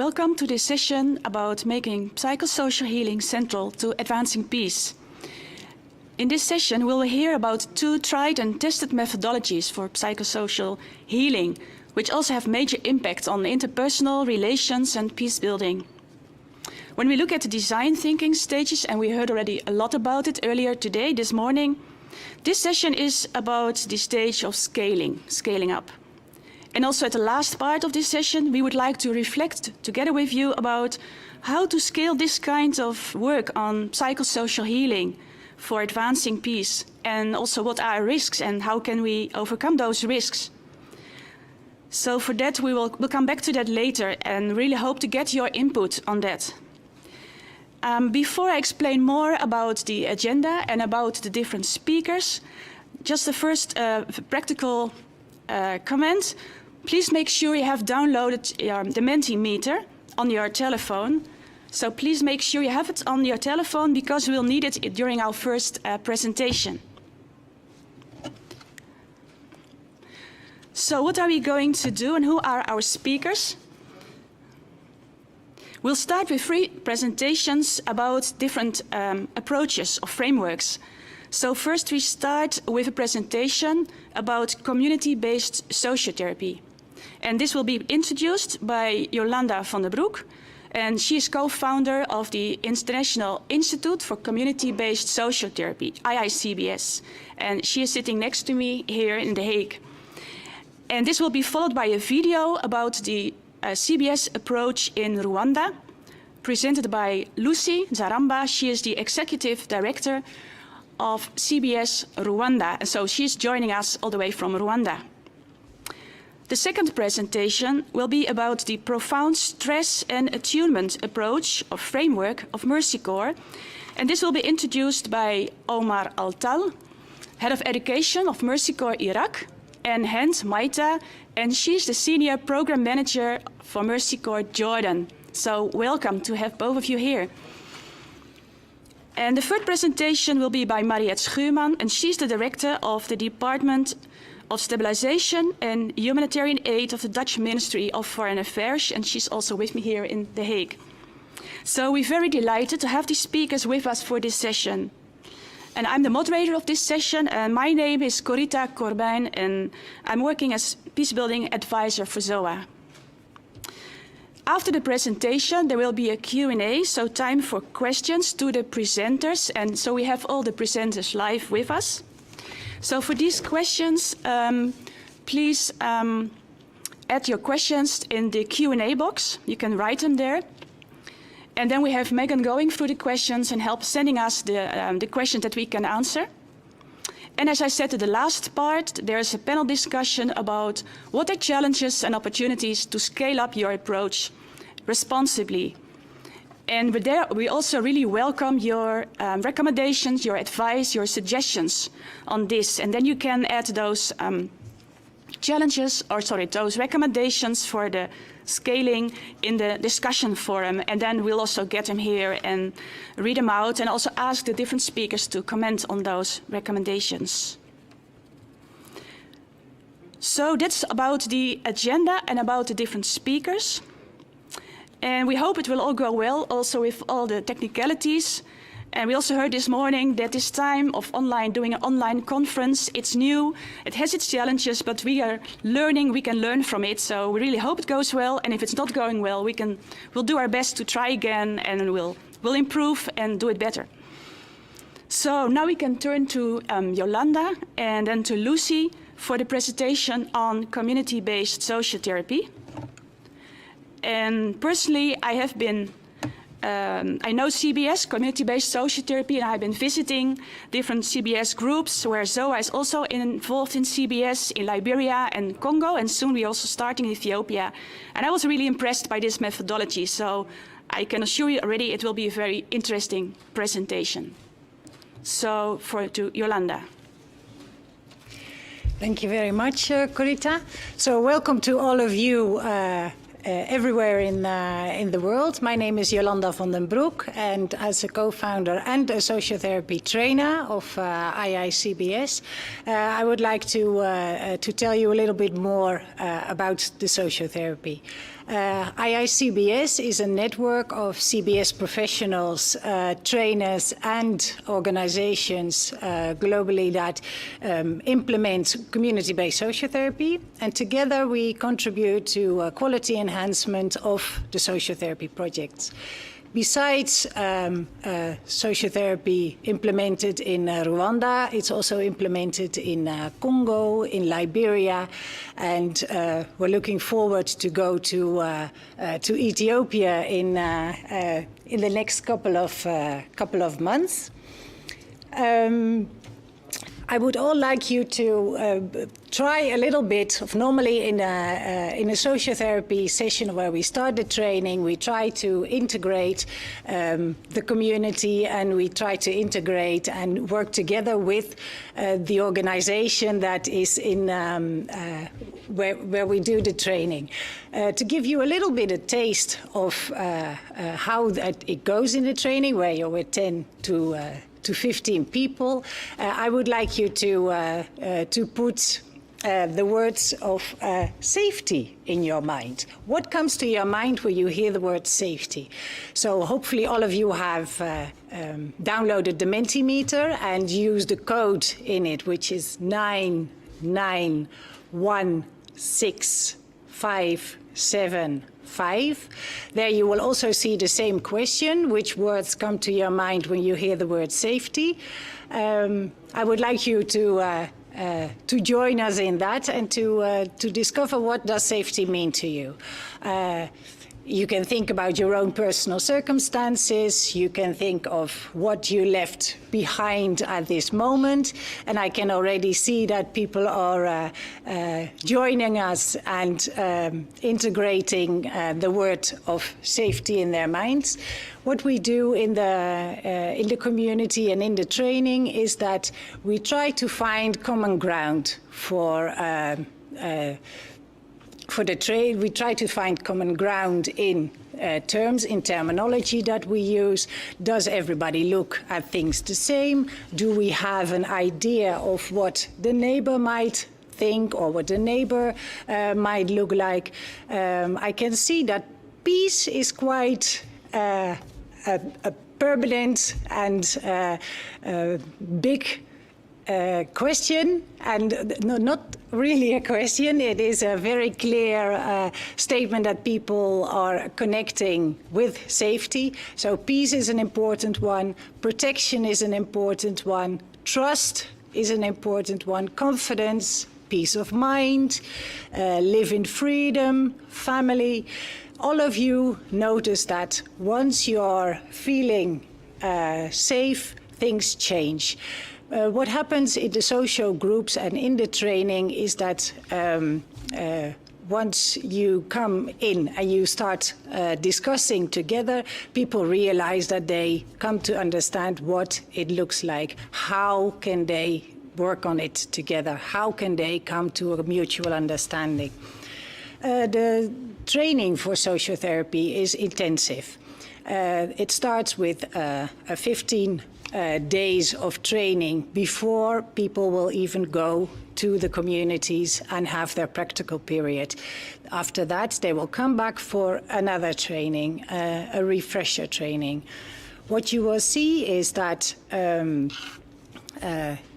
Welcome to this session about making psychosocial healing central to advancing peace. In this session, we will hear about 2 tried and tested methodologies for psychosocial healing, which also have major impact on interpersonal relations and peace building. When we look at the design thinking stages, and we heard already a lot about it earlier today, this morning, this session is about the stage of scaling up. And also at the last part of this session, we would like to reflect together with you about how to scale this kind of work on psychosocial healing for advancing peace, and also what are risks and how can we overcome those risks. So for that, we'll come back to that later and really hope to get your input on that. Before I explain more about the agenda and about the different speakers, just the first practical comment. Please make sure you have downloaded the Mentimeter on your telephone. So please make sure you have it on your telephone because we'll need it during our first presentation. So what are we going to do and who are our speakers? We'll start with 3 presentations about different approaches or frameworks. So first we start with a presentation about community-based sociotherapy. And this will be introduced by Yolanda van der Broek, and she is co-founder of the International Institute for Community-Based Sociotherapy, IICBS. And she is sitting next to me here in The Hague. And this will be followed by a video about the CBS approach in Rwanda, presented by Lucie Nzaramba. She is the executive director of CBS Rwanda, and so she's joining us all the way from Rwanda. The second presentation will be about the profound stress and attunement approach or framework of Mercy Corps, and this will be introduced by Omar Al-Tal, head of education of Mercy Corps Iraq, and Hend, Maaytah, and she's the senior program manager for Mercy Corps Jordan. So welcome to have both of you here. And the third presentation will be by Marriët Schuurman, and she's the director of the Department of Stabilization and Humanitarian Aid of the Dutch Ministry of Foreign Affairs, and she's also with me here in The Hague. So we're very delighted to have these speakers with us for this session. And I'm the moderator of this session, and my name is Corita, Corbijn, and I'm working as Peacebuilding advisor for ZOA. After the presentation, there will be a Q&A, so time for questions to the presenters, and so we have all the presenters live with us. So for these questions, please add your questions in the Q&A box. You can write them there. And then we have Megan going through the questions and help sending us the questions that we can answer. And as I said at the last part, there's a panel discussion about what are challenges and opportunities to scale up your approach responsibly. And with there, we also really welcome your recommendations, your advice, your suggestions on this. And then you can add those those recommendations for the scaling in the discussion forum. And then we'll also get them here and read them out and also ask the different speakers to comment on those recommendations. So that's about the agenda and about the different speakers. And we hope it will all go well, also with all the technicalities. And we also heard this morning that this time of doing an online conference, it's new, it has its challenges, but we are learning, we can learn from it. So we really hope it goes well. And if it's not going well, we'll do our best to try again, and we'll improve and do it better. So now we can turn to Yolanda and then to Lucie for the presentation on community-based sociotherapy. And personally, I know CBS, community-based sociotherapy, and I've been visiting different CBS groups where ZOA is also involved in CBS in Liberia and Congo, and soon we're also starting in Ethiopia. And I was really impressed by this methodology, so I can assure you already it will be a very interesting presentation. So to Yolanda. Thank you very much, Corita. So welcome to all of you everywhere in the world. My name is Yolanda van den Broek, and as a co-founder and a sociotherapy trainer of IICBS, I would like to tell you a little bit more about the sociotherapy. IICBS is a network of CBS professionals, trainers and organizations globally that implement community-based social therapy. And together we contribute to quality enhancement of the social therapy projects. Besides social therapy implemented in Rwanda, it's also implemented in Congo, in Liberia, and we're looking forward to go to Ethiopia in the next couple of months. I would all like you to try a little bit of normally in a social therapy session where we start the training, we try to integrate the community and we try to integrate and work together with the organization that is in where we do the training. To give you a little bit of taste of how that it goes in the training, where you're with 10 to 15 people, I would like you to put the words of safety in your mind. What comes to your mind when you hear the word safety? So hopefully all of you have downloaded the Mentimeter and used the code in it, which is 9916575. There you will also see the same question, which words come to your mind when you hear the word safety. I would like you to join us in that and to discover what does safety mean to you. You can think about your own personal circumstances. You can think of what you left behind at this moment. And I can already see that people are joining us and integrating the word of safety in their minds. What we do in the community and in the training is that we try to find common ground for the trade. We try to find common ground in terms, in terminology that we use. Does everybody look at things the same? Do we have an idea of what the neighbor might think or what the neighbor might look like? I can see that peace is quite a permanent and big question, and not really a question. It is a very clear statement that people are connecting with safety. So peace is an important one, protection is an important one, trust is an important one, confidence, peace of mind, live in freedom, family. All of you notice that once you're feeling safe, things change. What happens in the social groups and in the training is that once you come in and you start discussing together, people realize that they come to understand what it looks like. How can they work on it together? How can they come to a mutual understanding? The training for social therapy is intensive. It starts with 15 days of training before people will even go to the communities and have their practical period. After that, they will come back for another training, a refresher training. What you will see is that in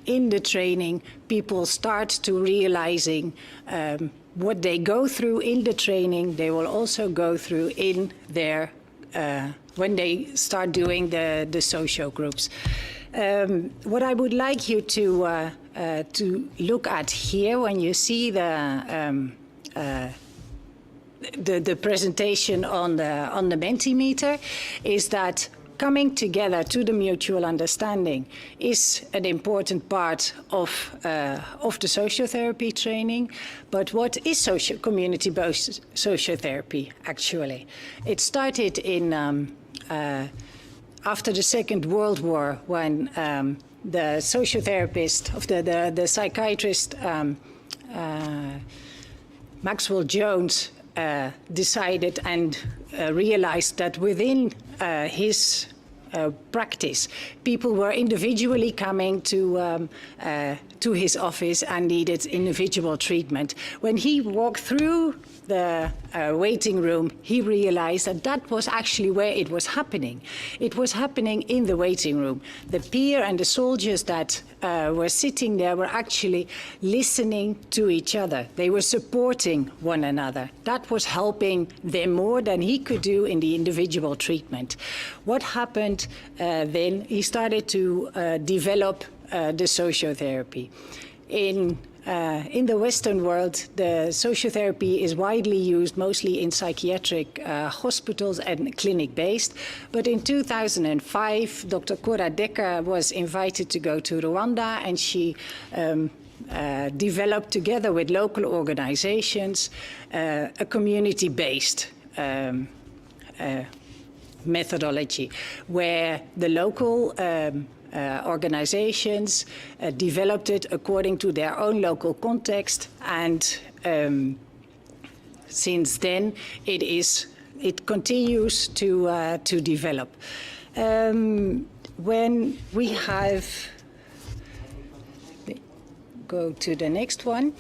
the training, people start to realizing what they go through in the training, they will also go through in their when they start doing the social groups. What I would like you to look at here when you see the presentation on the Mentimeter is that coming together to the mutual understanding is an important part of the social therapy training. But what is community-based social therapy, actually? It started in after the Second World War, when the sociotherapist, of the psychiatrist Maxwell Jones decided and realized that within his practice. People were individually coming to his office and needed individual treatment. When he walked through the waiting room, he realized that that was actually where it was happening. It was happening in the waiting room. The peer and the soldiers that were sitting there were actually listening to each other. They were supporting one another. That was helping them more than he could do in the individual treatment. What happened then? He started to develop the sociotherapy. In the Western world, the sociotherapy is widely used mostly in psychiatric hospitals and clinic-based. But in 2005, Dr. Cora Decker was invited to go to Rwanda, and she developed, together with local organizations, a community-based methodology, where the local organizations developed it according to their own local context, and since then it continues to develop. When we have, go to the next one.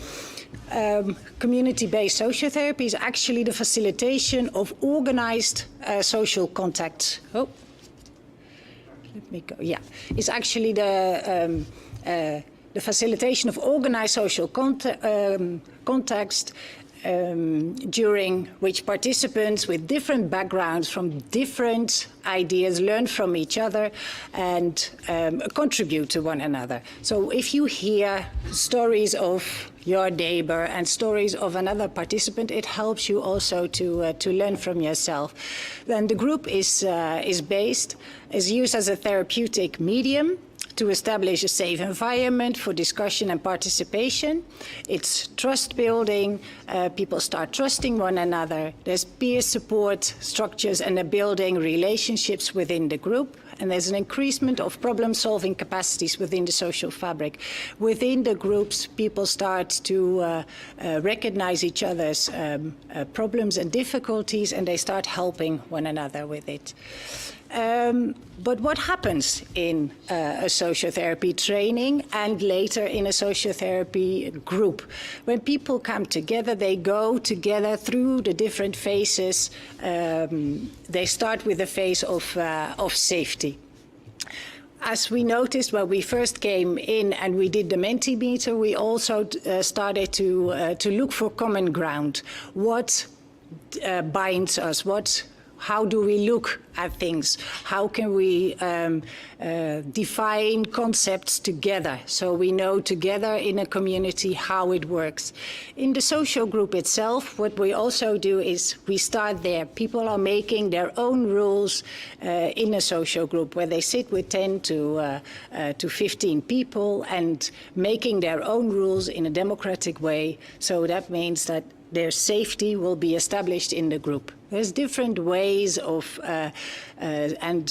Community-based sociotherapy is actually the facilitation of organized social contacts. Oh. Let me go. Yeah, it's actually the facilitation of organized social context during which participants with different backgrounds from different ideas learn from each other and contribute to one another. So if you hear stories of your neighbor and stories of another participant, it helps you also to learn from yourself. Then the group is used as a therapeutic medium to establish a safe environment for discussion and participation. It's trust building. People start trusting one another. There's peer support structures and a building relationships within the group. And there's an increasement of problem-solving capacities within the social fabric. Within the groups, people start to recognize each other's problems and difficulties, and they start helping one another with it. But what happens in a sociotherapy training and later in a sociotherapy group? When people come together, they go together through the different phases. They start with the phase of safety. As we noticed when we first came in and we did the Mentimeter, we also started to look for common ground. What binds us? How do we look at things? How can we define concepts together so we know together in a community how it works? In the social group itself, what we also do is we start there. People are making their own rules in a social group where they sit with 10 to 15 people and making their own rules in a democratic way. So that means that their safety will be established in the group. There's different ways of and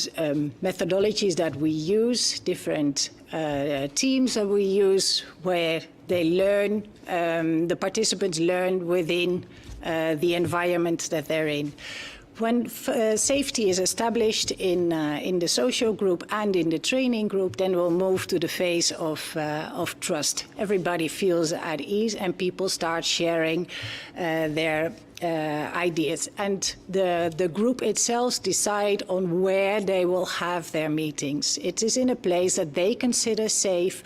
methodologies that we use, different teams that we use, where they learn, the participants learn within the environment that they're in. When safety is established in the social group and in the training group, then we'll move to the phase of trust. Everybody feels at ease and people start sharing their ideas. And the group itself decide on where they will have their meetings. It is in a place that they consider safe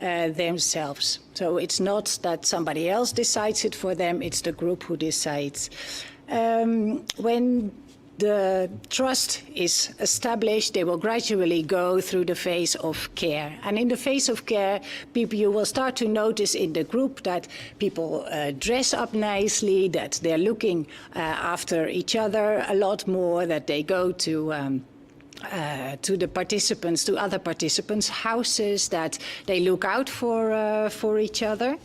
themselves. So it's not that somebody else decides it for them, it's the group who decides. When the trust is established, they will gradually go through the phase of care. And in the phase of care, you will start to notice in the group that people dress up nicely, that they're looking after each other a lot more, that they go to the participants, to other participants' houses, that they look out for each other.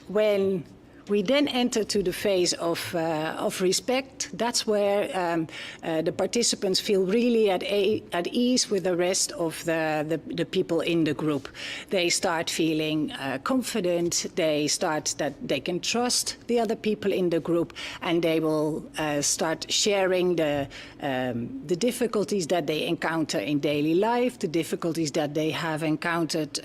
When We then enter to the phase of respect. That's where the participants feel really at ease with the rest of the people in the group. They start feeling confident. They start that they can trust the other people in the group, and they will start sharing the difficulties that they encounter in daily life, the difficulties that they have encountered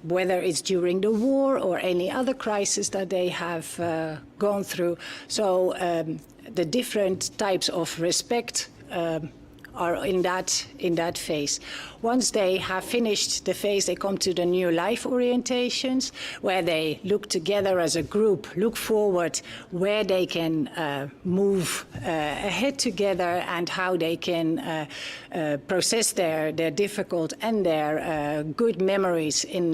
whether it's during the war or any other crisis that they have gone through. So the different types of respect are in that phase. Once they have finished the phase, they come to the new life orientations, where they look together as a group, look forward, where they can move ahead together, and how they can process their difficult and their good memories in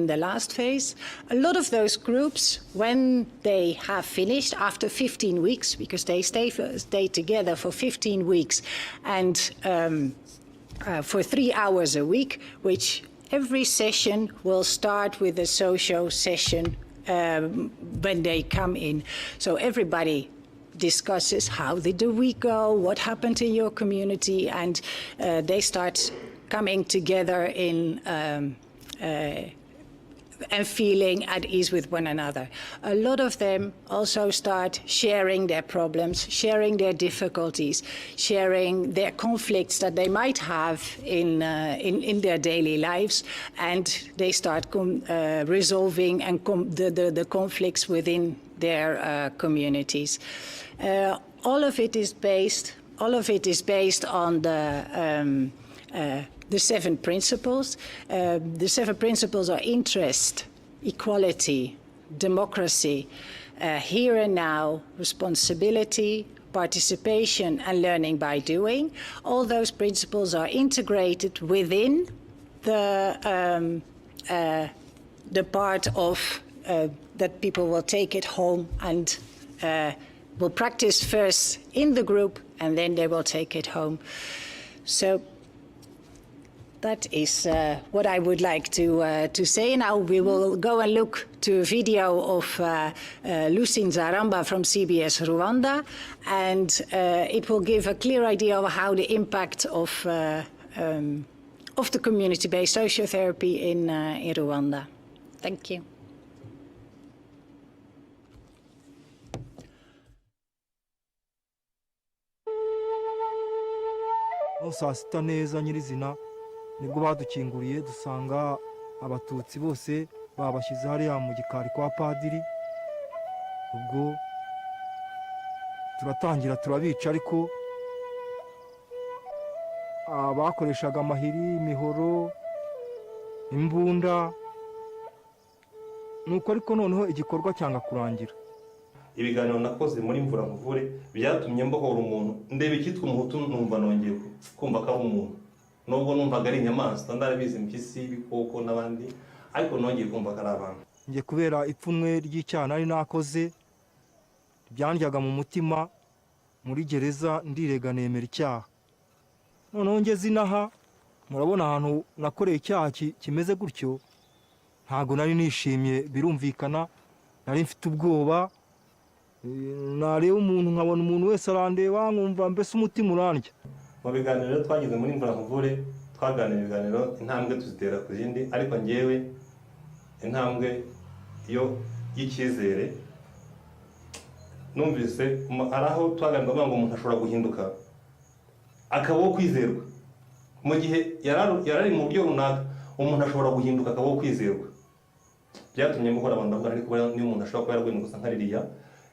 the last phase. A lot of those groups, when they have finished after 15 weeks, because they stay together for 15 weeks, and for 3 hours a week, which every session will start with a social session when they come in. So everybody discusses how did the week go, what happened in your community, and they start coming together in and feeling at ease with one another. A lot of them also start sharing their problems, sharing their difficulties, sharing their conflicts that they might have in their daily lives, and they start resolving and the conflicts within their communities. All of it is based on the 7 principles. The 7 principles are interest, equality, democracy, here and now, responsibility, participation, and learning by doing. All those principles are integrated within the part of that people will take it home and will practice first in the group, and then they will take it home. So that is what I would like to say. Now we will go and look to a video of Lucie Nzaramba from CBS Rwanda, and it will give a clear idea of how the impact of the community-based sociotherapy in Rwanda. Thank you. Saa sita neza nyirizina nibwo badukinguriye dusanga abatutsi bose babashyize hariya mu gikari kwa padiri. Ubwo turatangira turabica, ariko abakoreshaga amahiri, imihoro, imbunda, nuko ariko noneho igikorwa cyanga kurangira. Ibiganiro nakoze muri mvura nkuvure byatumye mbohora umuntu, ndebe ikitwa umuhutu numva nongeye kumva ko ari umuntu, nubwo numvaga ari inyamaswa ndarabizi impyisi, ibikoko n'abandi, ariko nongeye kumva ko ari abantu. Ngiye kubera ipfunwe ry'icyaha nari nakoze byandyaga mu mutima, muri gereza ndirega nemera icyaha. Noneho ngeze inaha murabona ahantu nakoreye icyaha kimeze gutyo, ntago nari nishimye, birumvikana nari mfite ubwoba. Nareba umuntu nkabona umuntu wese arandeba nkumva mbese umutima urandya. Mu biganiro twagize muri mvura nkuvure twaganira ibiganiro intambwe tuzitera ku zindi, ariko ngewe intambwe yo y'icyizere numvise araho twaganira ngo umuntu ashobora guhinduka akabaho kwizerwa. Mu gihe yarari mu buryo runaka umuntu ashobora guhinduka akabaho kwizerwa, byatumye mukora abantu bavuga ariko niyo umuntu ashobora kuba yaragwenda gusa nkaririya,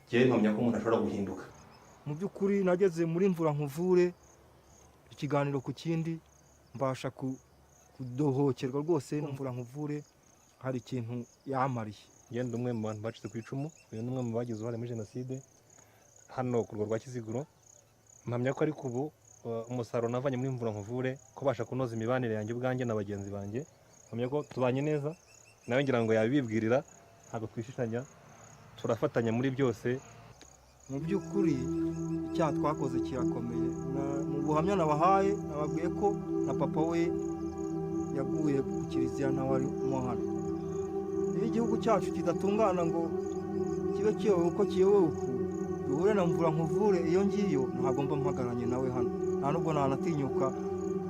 ngewe mpamya ko umuntu ashobora guhinduka. Mu by'ukuri nageze muri mvura nkuvure ikiganiro ku kindi mbasha kudohokerwa rwose. Mvura nkuvure hari ikintu yamariye. Ngende umwe mu bantu bacitse ku icumu, uyu n'umwe mu bagize uruhare muri jenoside hano ku rwa rwa Kiziguro. Mpamya ko ariko ubu umusaruro navanye muri mvura nkuvure ko basha kunoza imibanire yanjye ubwanjye na bagenzi banjye. Mpamya ko tubanye neza, nawe ngira ngo yabibwirira, ntabwo twishishanya, turafatanya muri byose. Mu by'ukuri icyaha twakoze kirakomeye. Mu buhamya nabahaye nababwiye ko na papa we yaguye ku kiliziya nawe ari mo hano. Iyo igihugu cyacu kidatungana ngo kibe kiyobowe uko kiyobowe uku duhure na mvura nkuvure iyo ngiyo ntabwo mba mpagararanye nawe hano nta nubwo nanatinyuka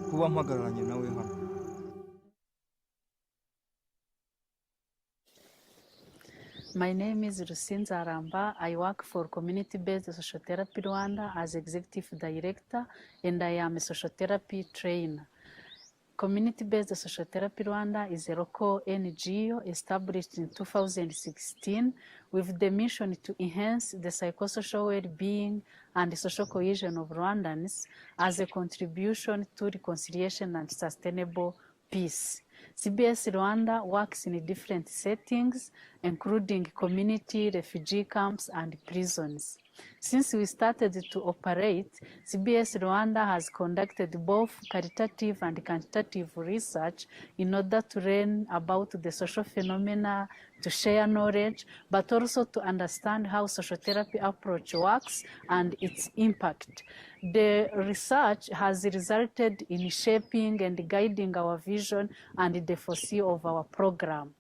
kuba mpagararanye nawe hano. My name is Lucie Nzaramba. I work for Community-Based Sociotherapy Rwanda as Executive Director, and I am a sociotherapy trainer. Community-Based Sociotherapy Rwanda is a local NGO established in 2016 with the mission to enhance the psychosocial well-being and social cohesion of Rwandans as a contribution to reconciliation and sustainable peace. CBS Rwanda works in different settings, including community, refugee camps, and prisons. Since we started to operate, CBS Rwanda has conducted both qualitative and quantitative research in order to learn about the social phenomena, to share knowledge, but also to understand how sociotherapy approach works and its impact. The research has resulted in shaping and guiding our vision and the foresee of our program.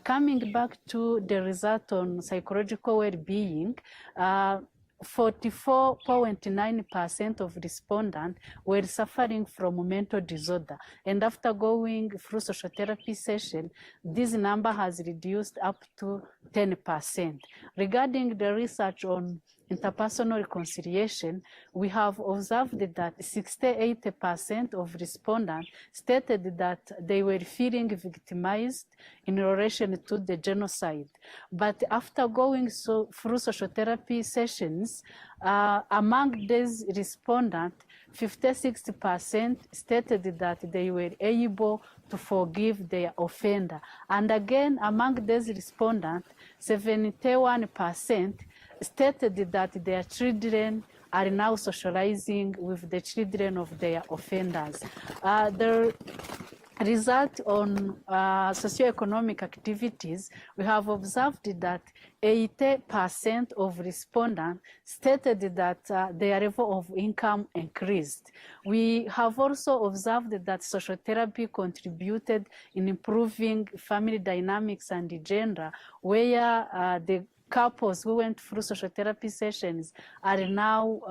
Coming back to the result on psychological well-being, 44.9% of respondents were suffering from mental disorder. And after going through social therapy session, this number has reduced up to 10%. Regarding the research on interpersonal reconciliation, we have observed that 68% of respondents stated that they were feeling victimized in relation to the genocide. But after going through social therapy sessions, among these respondents, 56% stated that they were able to forgive their offender. And again, among these respondents, 71% stated that their children are now socializing with the children of their offenders. The result on socioeconomic activities, we have observed that 80% of respondents stated that their level of income increased. We have also observed that social therapy contributed in improving family dynamics and gender, where the couples who went through social therapy sessions are now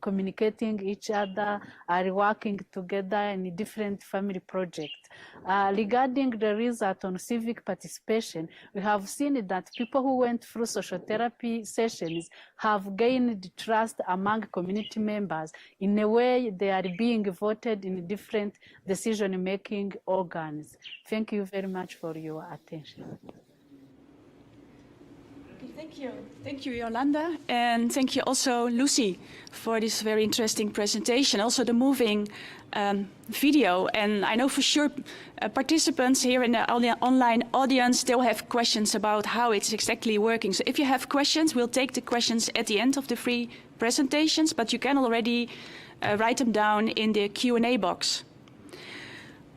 communicating each other, are working together in different family projects. Regarding the result on civic participation, we have seen that people who went through social therapy sessions have gained trust among community members. In a way, they are being voted in different decision-making organs. Thank you very much for your attention. Thank you. Thank you, Yolanda. And thank you also, Lucie, for this very interesting presentation, also the moving video. And I know for sure participants here in the online audience, they'll have questions about how it's exactly working. So if you have questions, we'll take the questions at the end of the free presentations, but you can already write them down in the Q&A box.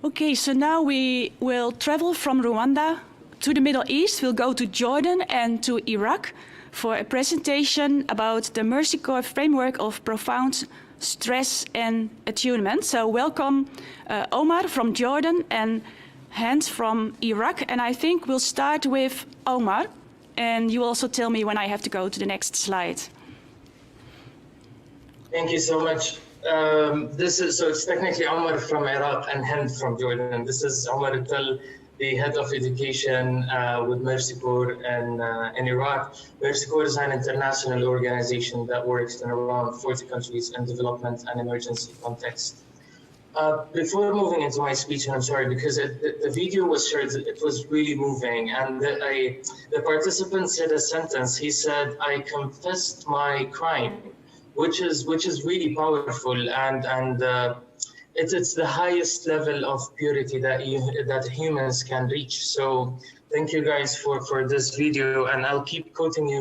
Okay, so now we will travel from Rwanda to the Middle East. We'll go to Jordan and to Iraq for a presentation about the Mercy Corps framework of profound stress and attunement. So welcome Omar from Jordan and Hend from Iraq. And I think we'll start with Omar, and you will also tell me when I have to go to the next slide. Thank you so much. It's technically Omar from Iraq and Hend from Jordan. This is Omar Al-Tal, the head of education with Mercy Corps in Iraq. Mercy Corps is an international organization that works in around 40 countries in development and emergency context. Before moving into my speech, and I'm sorry, because the video was shared, it was really moving, and the participant said a sentence. He said, "I confessed my crime," which is really powerful, and it's the highest level of purity that humans can reach. So thank you guys for this video, and I'll keep quoting you,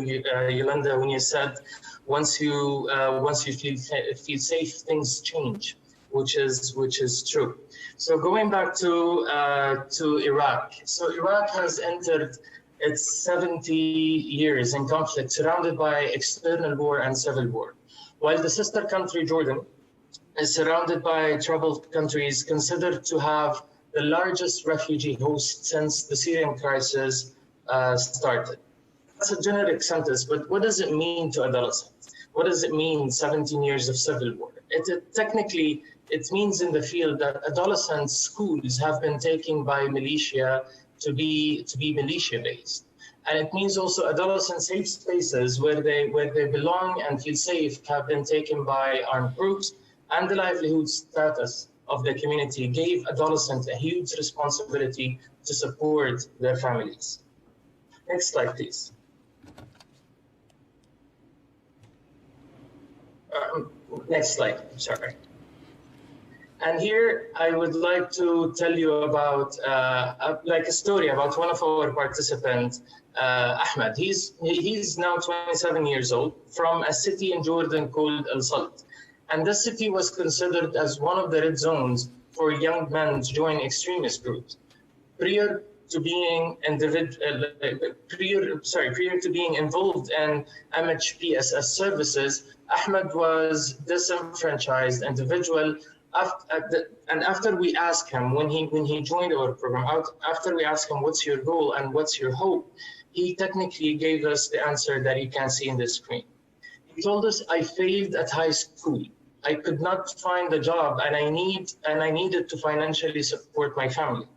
Yolanda, when you said once you feel safe, things change, which is true. So going back to Iraq. So Iraq has entered its 70 years in conflict, surrounded by external war and civil war, while the sister country Jordan is surrounded by troubled countries, considered to have the largest refugee host since the Syrian crisis started. That's a generic sentence, but what does it mean to adolescents? What does it mean 17 years of civil war? Technically, it means in the field that adolescent schools have been taken by militia to be militia-based. And it means also adolescent safe spaces where they belong and feel safe have been taken by armed groups, and the livelihood status of the community gave adolescents a huge responsibility to support their families. Next slide, please. Next slide, sorry. And here I would like to tell you about like a story about one of our participants, Ahmed. He's now 27 years old from a city in Jordan called Al-Tal. And this city was considered as one of the red zones for young men to join extremist groups. Prior to being involved in MHPSS services, Ahmed was disenfranchised individual. And after we asked him, when he joined our program, after we asked him, what's your goal and what's your hope, he technically gave us the answer that you can see in the screen. He told us, I failed at high school. I could not find a job and I needed to financially support my family.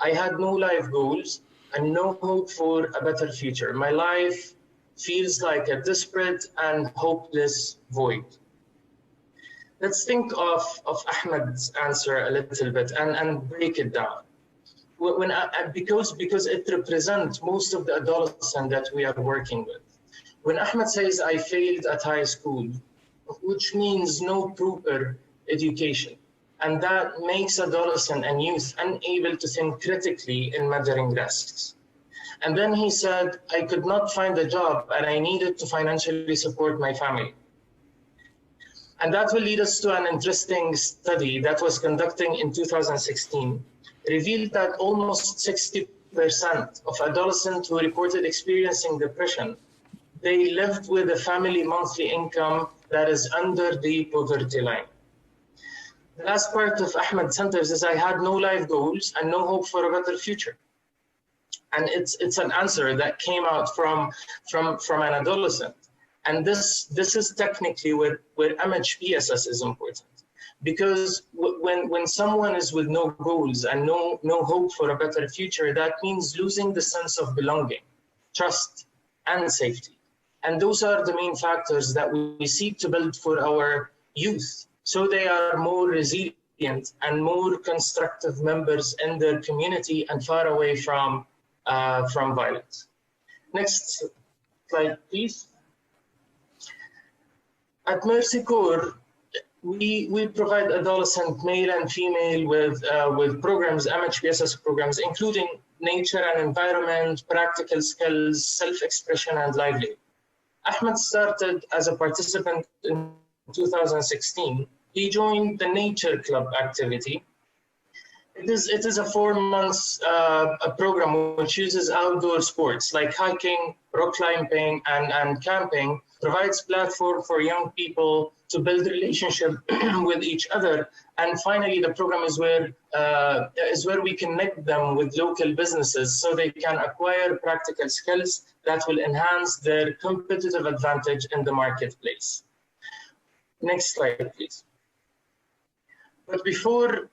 I had no life goals and no hope for a better future. My life feels like a desperate and hopeless void. Let's think of Ahmed's answer a little bit and break it down. Because it represents most of the adolescents that we are working with. When Ahmed says, I failed at high school, which means no proper education. And that makes adolescents and youth unable to think critically in measuring risks. And then he said, I could not find a job and I needed to financially support my family. And that will lead us to an interesting study that was conducted in 2016, revealed that almost 60% of adolescents who reported experiencing depression, they lived with a family monthly income that is under the poverty line. The last part of Ahmed's sentence is, I had no life goals and no hope for a better future. And it's an answer that came out from an adolescent. And this is technically where MHPSS is important. Because when someone is with no goals and no hope for a better future, that means losing the sense of belonging, trust, and safety. And those are the main factors that we seek to build for our youth, so they are more resilient and more constructive members in their community and far away from violence. Next slide, please. At Mercy Corps, we provide adolescent male and female with programs, MHPSS programs, including nature and environment, practical skills, self-expression, and livelihood. Ahmed started as a participant in 2016. He joined the Nature Club activity. It is a 4-month program which uses outdoor sports like hiking, rock climbing, and camping, provides platform for young people to build relationship with each other. And finally, the program is where we connect them with local businesses so they can acquire practical skills that will enhance their competitive advantage in the marketplace. Next slide, please. But before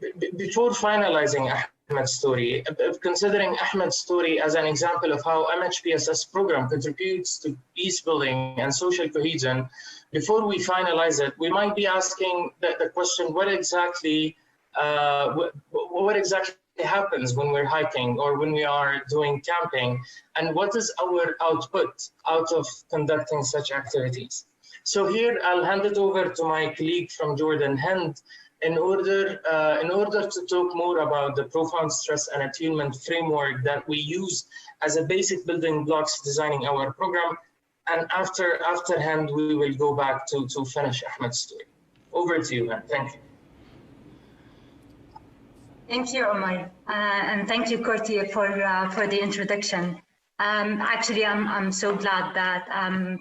finalizing Ahmed's story, considering Ahmed's story as an example of how MHPSS program contributes to peace building and social cohesion, before we finalize it, we might be asking the question, what exactly happens when we're hiking or when we are doing camping, and what is our output out of conducting such activities? So here I'll hand it over to my colleague from Jordan, Hend, in order to talk more about the profound stress and attunement framework that we use as a basic building blocks designing our program. And after Hend, we will go back to finish Ahmed's story. Over to you, Hend. Thank you. Thank you, Omar, and thank you, Corita, for the introduction. Actually, I'm so glad that I'm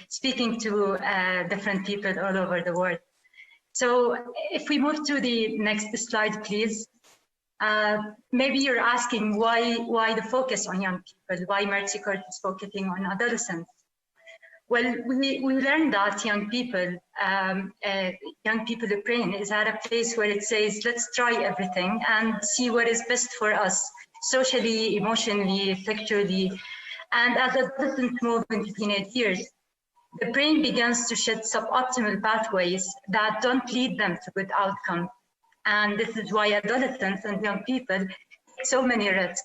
speaking to different people all over the world. So if we move to the next slide, please. Maybe you're asking why the focus on young people, why Marriët is focusing on adolescents. Well, we learned that young people, the brain is at a place where it says, let's try everything and see what is best for us, socially, emotionally, affectively. And as adolescents move into teenage years, the brain begins to shed suboptimal pathways that don't lead them to good outcomes. And this is why adolescents and young people take so many risks.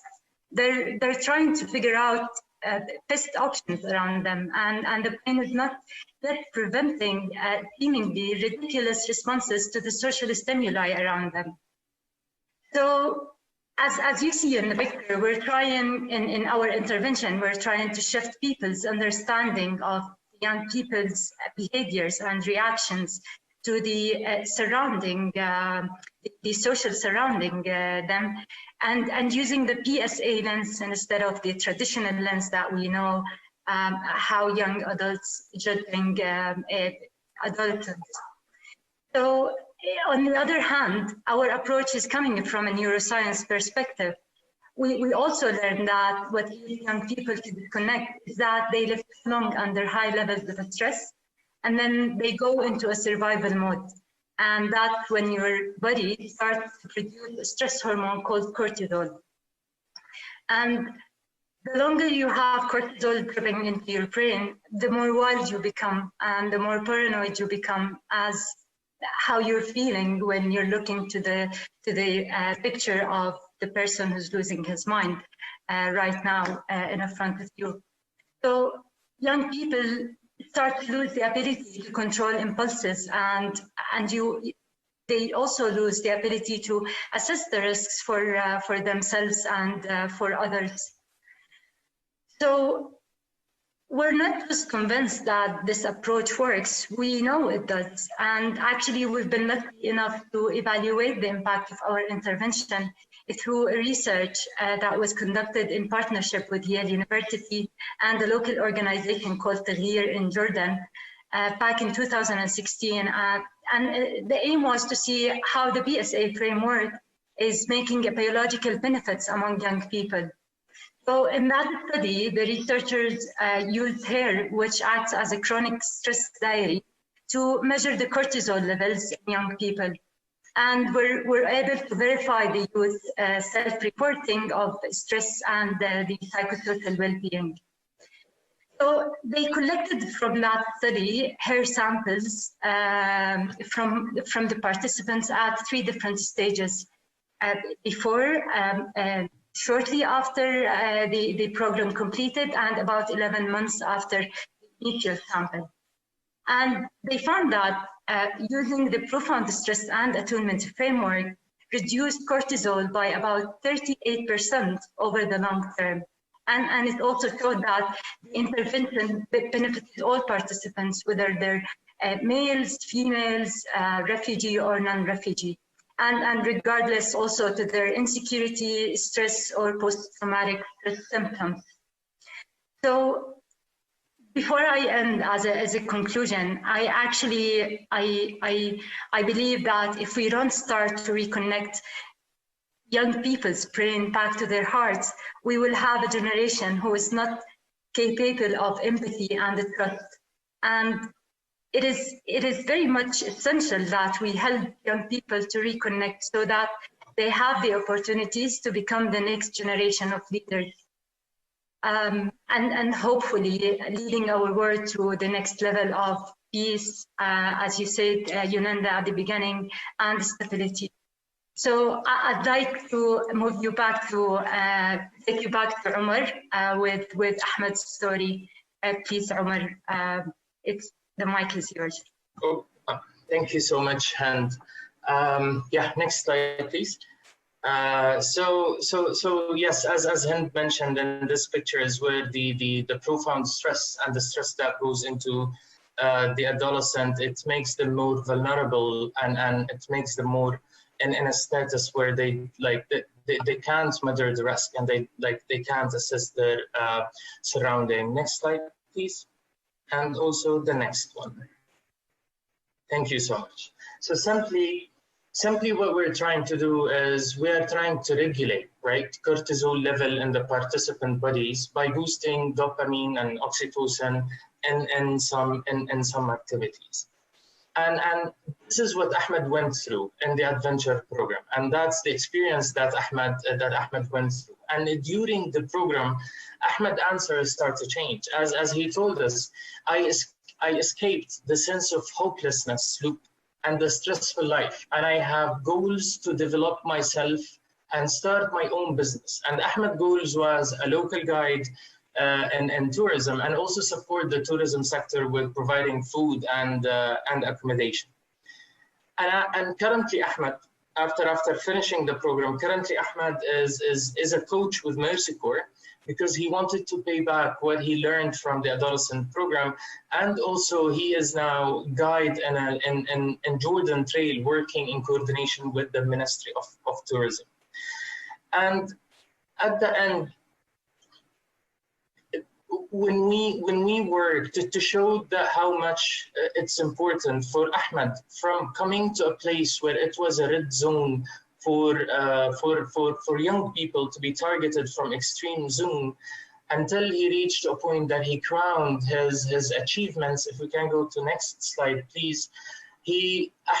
They're trying to figure out best options around them, and the brain is not yet preventing seemingly ridiculous responses to the social stimuli around them. So as you see in the picture, we're trying in our intervention, we're trying to shift people's understanding of young people's behaviors and reactions to the surrounding, the social surrounding them, and using the PSA lens instead of the traditional lens that we know how young adults judging adolescents. So on the other hand, our approach is coming from a neuroscience perspective. We also learned that what leads young people to disconnect is that they live long under high levels of stress, and then they go into a survival mode. And that's when your body starts to produce a stress hormone called cortisol. And the longer you have cortisol dripping into your brain, the more wild you become and the more paranoid you become as how you're feeling when you're looking to the picture of the person who's losing his mind right now in front of you. So young people start to lose the ability to control impulses, and they also lose the ability to assess the risks for themselves and for others. So we're not just convinced that this approach works, we know it does. And actually we've been lucky enough to evaluate the impact of our intervention through research that was conducted in partnership with Yale University and a local organization called Tagir in Jordan back in 2016. And the aim was to see how the PSA framework is making a biological benefits among young people. So in that study, the researchers used hair, which acts as a chronic stress diary, to measure the cortisol levels in young people. And we're able to verify the youth self-reporting of stress and the psychosocial well-being. So they collected from that study hair samples from the participants at 3 different stages: before, shortly after the program completed, and about 11 months after the initial sample. And they found that using the profound stress and attunement framework reduced cortisol by about 38% over the long term. And it also showed that the intervention benefited all participants, whether they're males, females, refugee or non-refugee, and regardless also to their insecurity, stress, or post-traumatic stress symptoms. So before I end, as a conclusion, I believe that if we don't start to reconnect young people's brain back to their hearts, we will have a generation who is not capable of empathy and trust. And it is very much essential that we help young people to reconnect so that they have the opportunities to become the next generation of leaders. And hopefully leading our world to the next level of peace, as you said, Yolanda, at the beginning, and stability. So I'd like to move you back to, take you back to Omar with Ahmed's story. Please, Omar, the mic is yours. Oh, thank you so much, Hend. Yeah, next slide, please. So yes, as Hend mentioned, in this picture is where the profound stress and the stress that goes into the adolescent, it makes them more vulnerable, and it makes them more in a status where they can't measure the risk, and they can't assess their surrounding. Next slide, please. And also the next one. Thank you so much. So simply, Simply what we're trying to do is we're trying to regulate, right, cortisol level in the participant bodies by boosting dopamine and oxytocin in some activities. And this is what Ahmed went through in the adventure program. And that's the experience that Ahmed went through. And during the program, Ahmed's answers start to change. As he told us, I escaped the sense of hopelessness loop and the stressful life. And I have goals to develop myself and start my own business. And Ahmed's goals was a local guide and tourism, and also support the tourism sector with providing food and accommodation. And currently, Ahmed, after finishing the program, currently Ahmed is a coach with Mercy Corps because he wanted to pay back what he learned from the adolescent program, and also he is now guide in Jordan Trail, working in coordination with the Ministry of Tourism. And at the end, when we work to show that how much it's important for Ahmed from coming to a place where it was a red zone for young people to be targeted from extreme zone, until he reached a point that he crowned his achievements. If we can go to next slide, please.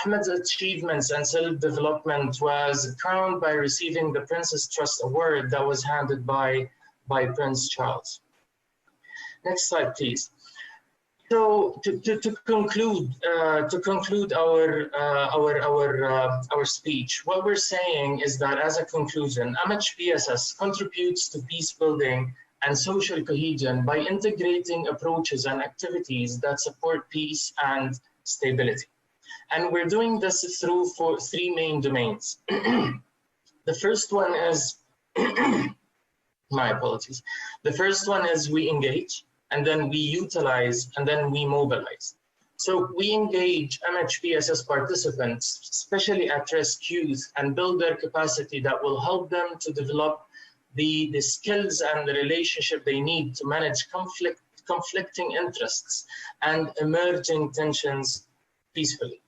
Ahmed's achievements and self-development was crowned by receiving the Princess Trust Award that was handed by Prince Charles. Next slide, please. So to conclude our speech, what we're saying is that as a conclusion, MHPSS contributes to peace building and social cohesion by integrating approaches and activities that support peace and stability. And we're doing this through three main domains. The first one is, my apologies. The first one is we engage, and then we utilize, and then we mobilize. So we engage MHPSS participants, especially at-risk youth, and build their capacity that will help them to develop the skills and the relationship they need to manage conflicting interests and emerging tensions peacefully.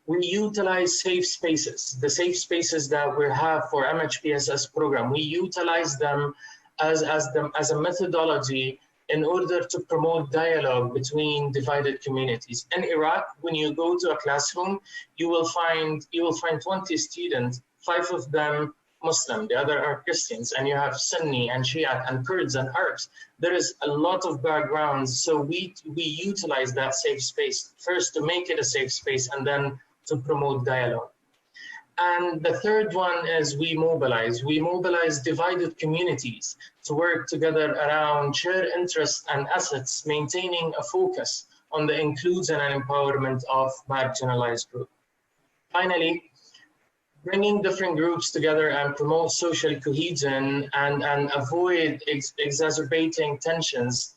We utilize safe spaces, the safe spaces that we have for MHPSS program. We utilize them as a methodology in order to promote dialogue between divided communities. In Iraq, when you go to a classroom, you will find 20 students, 5 of them Muslim, the other are Christians, and you have Sunni and Shia and Kurds and Arabs. There is a lot of backgrounds, so we utilize that safe space, first to make it a safe space and then to promote dialogue. And the third one is we mobilize divided communities to work together around shared interests and assets, maintaining a focus on the inclusion and empowerment of marginalized groups. Finally, bringing different groups together and promote social cohesion and avoid exacerbating tensions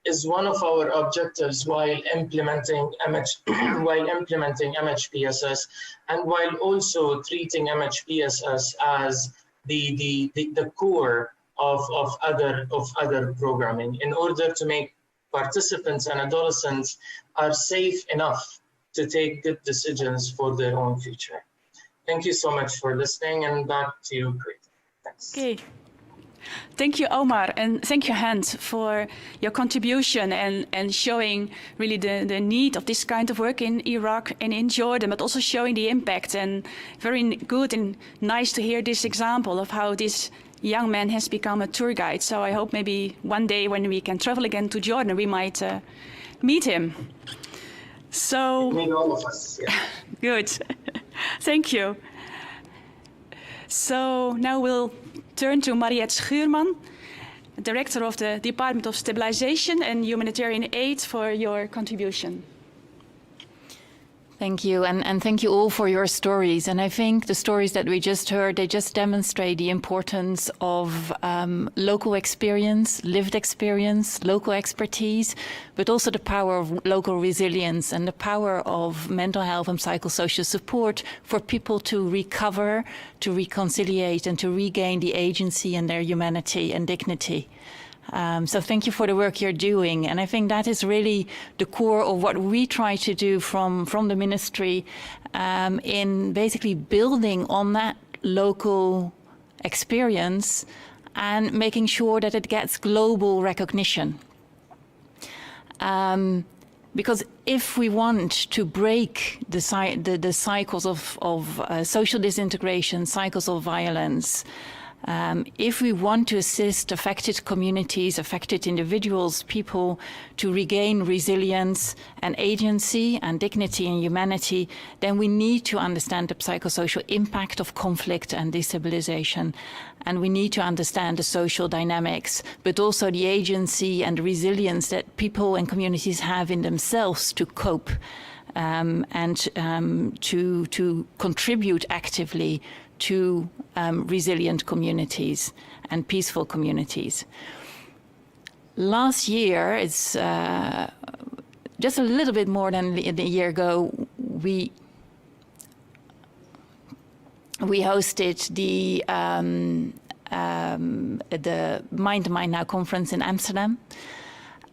is one of our objectives while implementing MHPSS, and while also treating MHPSS as the core of other programming, in order to make participants and adolescents are safe enough to take good decisions for their own future. Thank you so much for listening, and back to you, Corita. Thanks. Okay. Thank you, Omar, and thank you, Hend, for your contribution and showing really the need of this kind of work in Iraq and in Jordan, but also showing the impact. And very good and nice to hear this example of how this young man has become a tour guide. So I hope maybe one day when we can travel again to Jordan, we might meet him. So meet all of us. Yeah. Good. Thank you. So now we'll turn to Marriët Schuurman, Director of the Department of Stabilization and Humanitarian Aid, for your contribution. Thank you, and thank you all for your stories. And I think the stories that we just heard, they just demonstrate the importance of local experience, lived experience, local expertise, but also the power of local resilience and the power of mental health and psychosocial support for people to recover, to reconciliate, and to regain the agency and their humanity and dignity. So thank you for the work you're doing. And I think that is really the core of what we try to do from the ministry, in basically building on that local experience and making sure that it gets global recognition. Because if we want to break the cycles of social disintegration, cycles of violence, if we want to assist affected communities, affected individuals, people to regain resilience and agency and dignity and humanity, then we need to understand the psychosocial impact of conflict and destabilization. And we need to understand the social dynamics, but also the agency and the resilience that people and communities have in themselves to cope and to contribute actively to resilient communities and peaceful communities. Last year, it's just a little bit more than a year ago, we hosted the Mind to Mind Now conference in Amsterdam.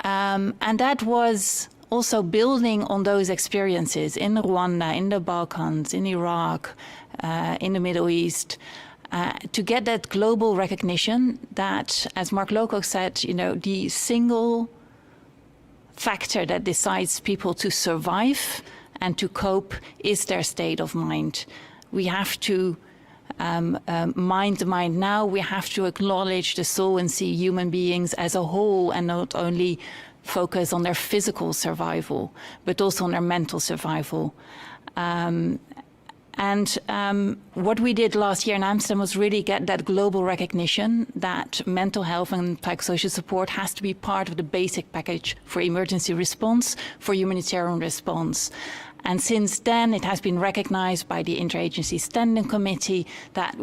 And that was also building on those experiences in Rwanda, in the Balkans, in Iraq, in the Middle East, to get that global recognition that, as Mark Lowcock said, you know, the single factor that decides people to survive and to cope is their state of mind. We have to mind the mind now. We have to acknowledge the soul and see human beings as a whole and not only focus on their physical survival, but also on their mental survival. What we did last year in Amsterdam was really get that global recognition that mental health and psychosocial support has to be part of the basic package for emergency response, for humanitarian response. And since then, it has been recognized by the Interagency Standing Committee that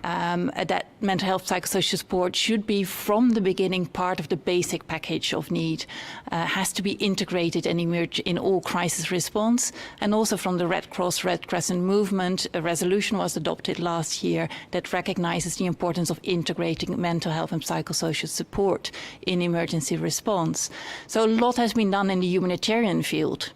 that mental health psychosocial support should be from the beginning part of the basic package of need, has to be integrated and emerge in all crisis response. And also from the Red Cross, Red Crescent movement, a resolution was adopted last year that recognizes the importance of integrating mental health and psychosocial support in emergency response. So a lot has been done in the humanitarian field.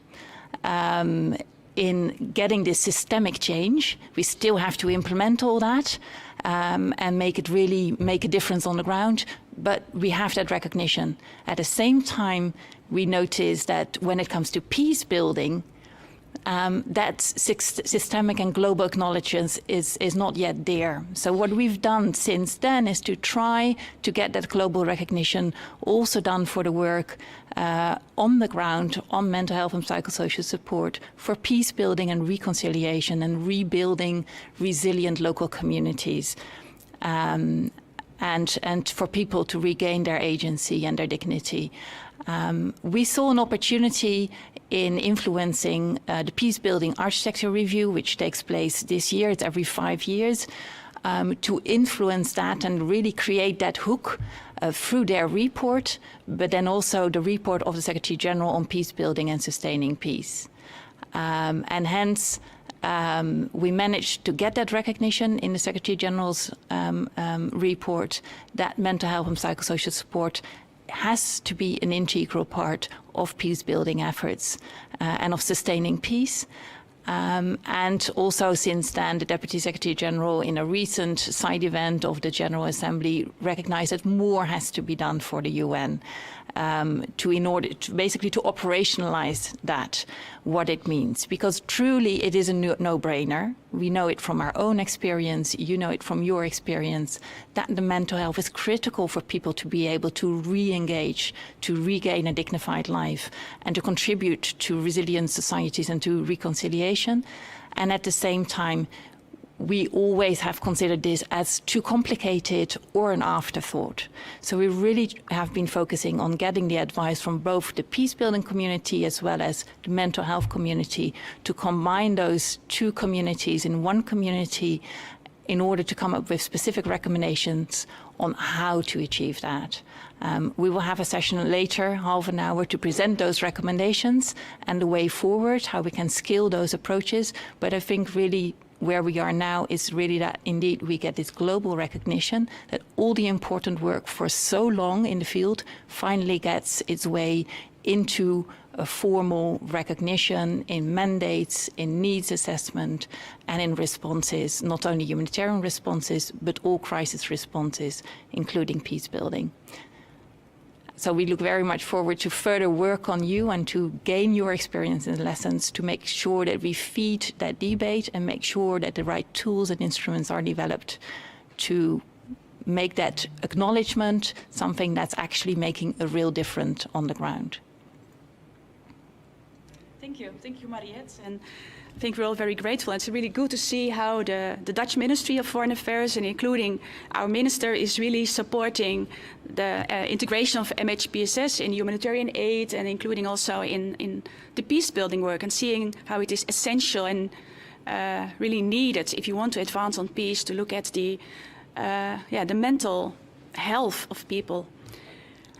In getting this systemic change. We still have to implement all that and make it really make a difference on the ground, but we have that recognition. At the same time, we notice that when it comes to peace building, that systemic and global acknowledgement is not yet there. So what we've done since then is to try to get that global recognition also done for the work on the ground on mental health and psychosocial support for peace building and reconciliation and rebuilding resilient local communities. And for people to regain their agency and their dignity. We saw an opportunity in influencing the Peacebuilding Architecture Review, which takes place this year, it's every 5 years, to influence that and really create that hook through their report, but then also the report of the Secretary General on peacebuilding and sustaining peace. And hence, we managed to get that recognition in the Secretary General's report that mental health and psychosocial support has to be an integral part of peace-building efforts and of sustaining peace. And also since then, the Deputy Secretary General in a recent side event of the General Assembly recognized that more has to be done for the UN in order to basically to operationalize that, what it means. Because truly it is a no-brainer. We know it from our own experience, you know it from your experience, that the mental health is critical for people to be able to re-engage, to regain a dignified life, and to contribute to resilient societies and to reconciliation. And at the same time, we always have considered this as too complicated or an afterthought. So we really have been focusing on getting the advice from both the peace-building community as well as the mental health community to combine those two communities in one community in order to come up with specific recommendations on how to achieve that. We will have a session later, half an hour, to present those recommendations and the way forward, how we can scale those approaches. But I think really where we are now is really that indeed we get this global recognition that all the important work for so long in the field finally gets its way into a formal recognition in mandates, in needs assessment, and in responses, not only humanitarian responses, but all crisis responses, including peace building. So we look very much forward to further work on you and to gain your experience and lessons to make sure that we feed that debate and make sure that the right tools and instruments are developed to make that acknowledgement something that's actually making a real difference on the ground. Thank you, Marriët. And I think we're all very grateful. It's really good to see how the Dutch Ministry of Foreign Affairs, and including our minister, is really supporting the integration of MHPSS in humanitarian aid, and including also in the peace building work, and seeing how it is essential and really needed if you want to advance on peace, to look at the mental health of people.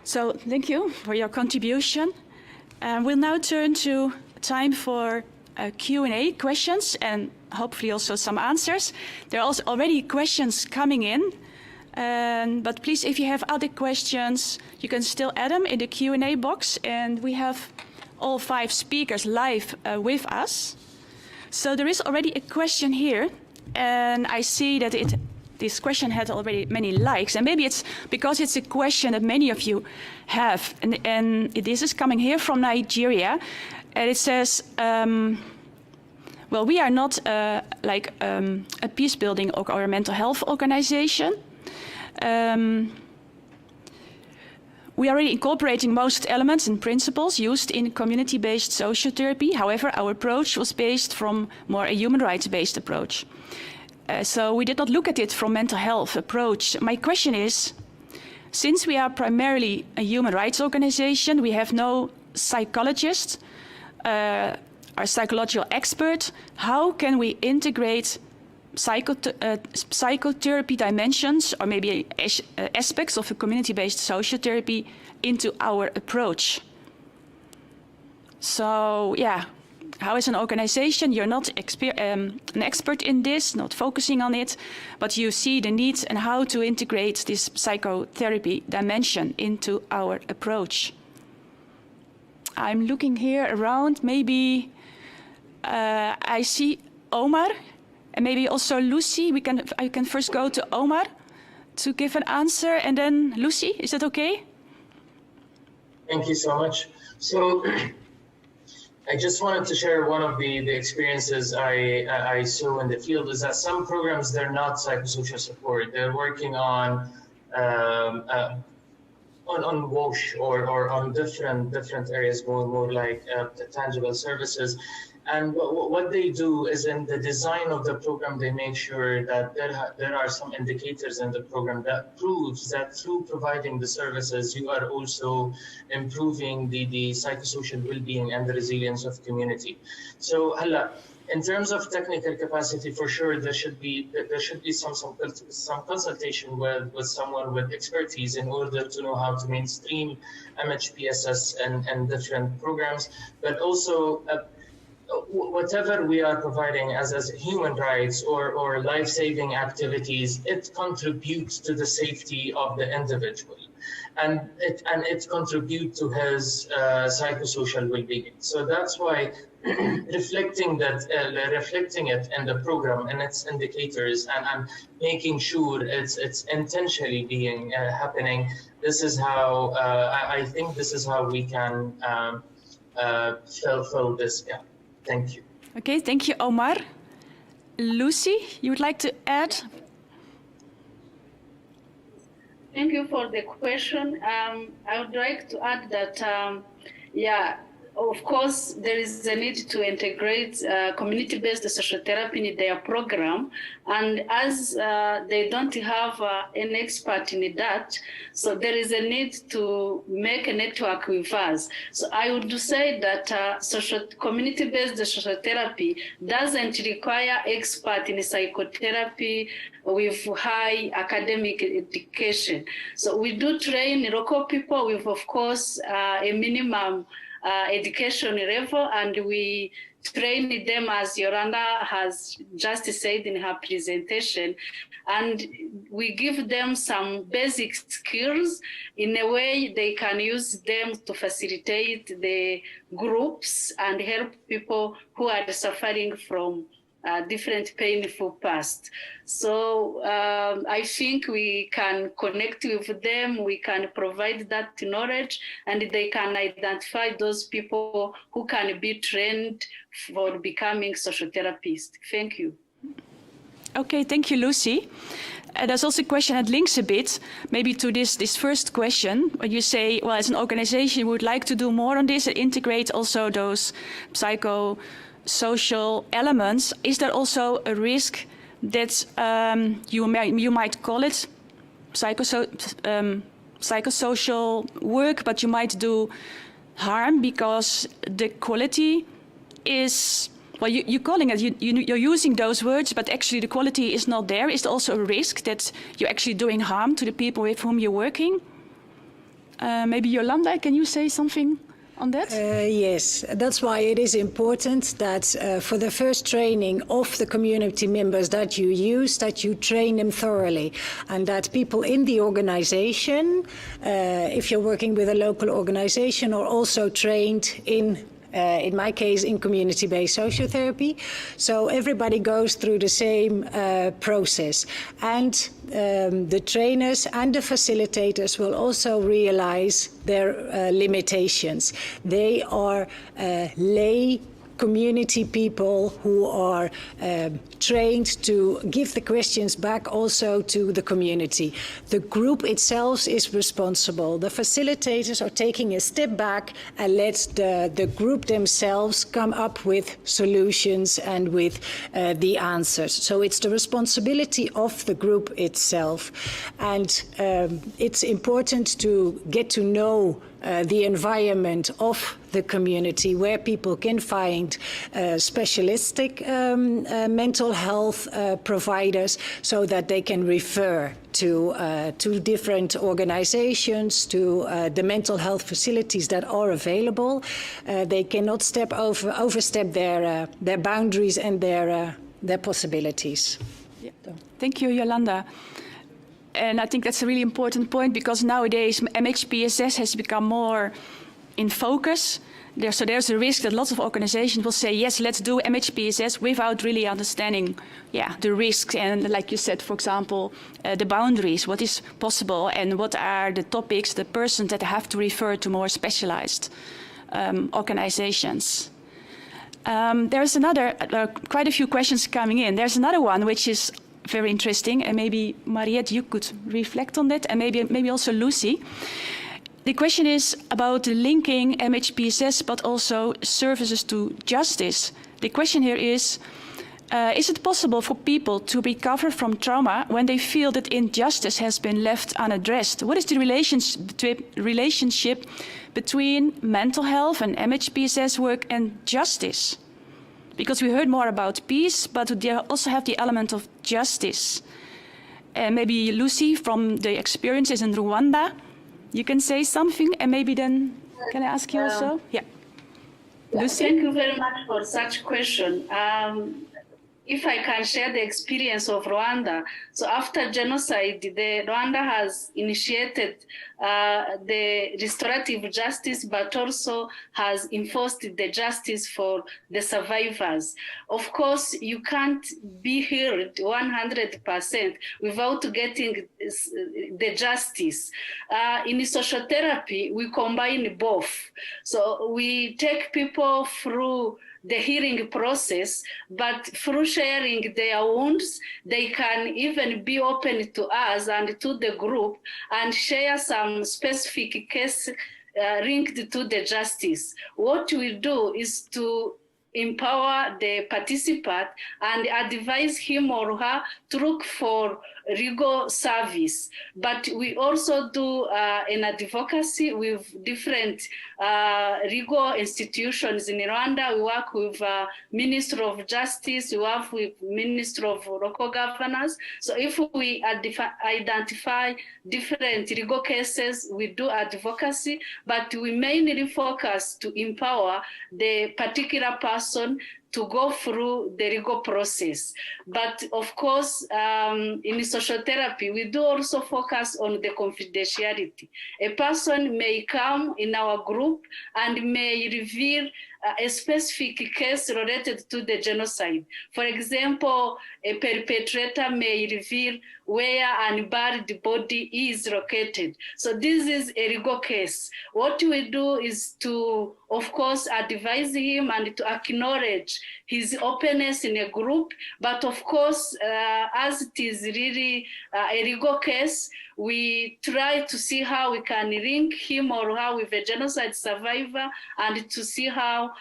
So thank you for your contribution. We'll now turn to time for Q&A, questions, and hopefully also some answers. There are also already questions coming in, but please, if you have other questions, you can still add them in the Q&A box, and we have all 5 speakers live with us. So there is already a question here, and I see that this question had already many likes, and maybe it's because it's a question that many of you have, and this is coming here from Nigeria, and it says, well, we are not like a peace building or a mental health organization. We are already incorporating most elements and principles used in community-based sociotherapy. However, our approach was based from more a human rights-based approach. So we did not look at it from mental health approach. My question is, since we are primarily a human rights organization, we have no psychologist, our psychological expert, how can we integrate psychotherapy dimensions, or maybe aspects of a community-based sociotherapy, into our approach? So, yeah, how as an organization, you're not an expert in this, not focusing on it, but you see the needs and how to integrate this psychotherapy dimension into our approach. I'm looking here around, maybe I see Omar, and maybe also Lucie. I can first go to Omar to give an answer, and then Lucie, is that okay? Thank you so much. So I just wanted to share one of the experiences I saw in the field, is that some programs, they're not psychosocial support. They're working on WOSH or on different areas, more like tangible services. And what they do is, in the design of the program, they make sure that there are some indicators in the program that proves that through providing the services, you are also improving the psychosocial well-being and the resilience of community. So, in terms of technical capacity, for sure, there should be some consultation with someone with expertise in order to know how to mainstream MHPSS and different programs, but also whatever we are providing as human rights or life-saving activities, it contributes to the safety of the individual, and it contributes to his psychosocial well-being. So that's why reflecting it in the program and its indicators, and making sure it's intentionally being happening. This is how I think this is how we can fill this gap. Thank you. Okay, thank you, Omar. Lucie, you would like to add? Thank you for the question. I would like to add that, of course, there is a need to integrate community-based sociotherapy in their program. And as they don't have an expert in that, so there is a need to make a network with us. So I would say that community-based sociotherapy doesn't require expert in psychotherapy with high academic education. So we do train local people with, of course, a minimum education level, and we train them, as Yolanda has just said in her presentation, and we give them some basic skills in a way they can use them to facilitate the groups and help people who are suffering from different painful past. So I think we can connect with them, we can provide that knowledge, and they can identify those people who can be trained for becoming social therapists. Thank you. Okay, thank you, Lucie. There's also a question that links a bit, maybe to this first question, when you say, well, as an organization, we would like to do more on this and integrate also those psychosocial elements. Is there also a risk that you might call it psychosocial work, but you might do harm because the quality is... Well, you're calling it, you're using those words, but actually the quality is not there. Is there also a risk that you're actually doing harm to the people with whom you're working? Maybe Yolanda, can you say something on that? Yes, that's why it is important that for the first training of the community members that you use, that you train them thoroughly, and that people in the organization, if you're working with a local organization, are also trained in my case, in community-based sociotherapy. So everybody goes through the same process. And the trainers and the facilitators will also realize their limitations. They are lay community people who are trained to give the questions back also to the community. The group itself is responsible. The facilitators are taking a step back and let the group themselves come up with solutions and with the answers. So it's the responsibility of the group itself. And it's important to get to know the environment of the community where people can find specialistic mental health providers so that they can refer to different organizations, to the mental health facilities that are available. They cannot overstep their boundaries and their possibilities. Yeah. Thank you, Yolanda. And I think that's a really important point because nowadays MHPSS has become more in focus. So there's a risk that lots of organizations will say, yes, let's do MHPSS without really understanding the risks and, like you said, for example, the boundaries, what is possible and what are the topics, the persons that have to refer to more specialized organizations. There's another, quite a few questions coming in. There's another one which is very interesting, and maybe Marriët, you could reflect on that, and maybe also Lucie. The question is about linking MHPSS, but also services to justice. The question here is it possible for people to recover from trauma when they feel that injustice has been left unaddressed? What is the relationship between mental health and MHPSS work and justice? Because we heard more about peace, but we also have the element of justice. And maybe Lucie, from the experiences in Rwanda, you can say something, and maybe then, can I ask you also? Yeah. Lucie? Thank you very much for such question. If I can share the experience of Rwanda. So after genocide, Rwanda has initiated the restorative justice, but also has enforced the justice for the survivors. Of course, you can't be heard 100% without getting the justice. In sociotherapy, we combine both. So we take people through the healing process, but through sharing their wounds, they can even be open to us and to the group and share some specific case linked to the justice. What we do is to empower the participant and advise him or her to look for legal service. But we also do an advocacy with different legal institutions in Rwanda. We work with Ministry of Justice, we work with Ministry of Local Governance. So if we identify different legal cases, we do advocacy, but we mainly focus to empower the particular person person to go through the legal process. But of course, in social therapy, we do also focus on the confidentiality. A person may come in our group and may reveal a specific case related to the genocide. For example, a perpetrator may reveal where an buried body is located. So this is a legal case. What we do is to, of course, advise him and to acknowledge his openness in a group. But of course, as it is really a legal case, we try to see how we can link him or her with a genocide survivor, and to see how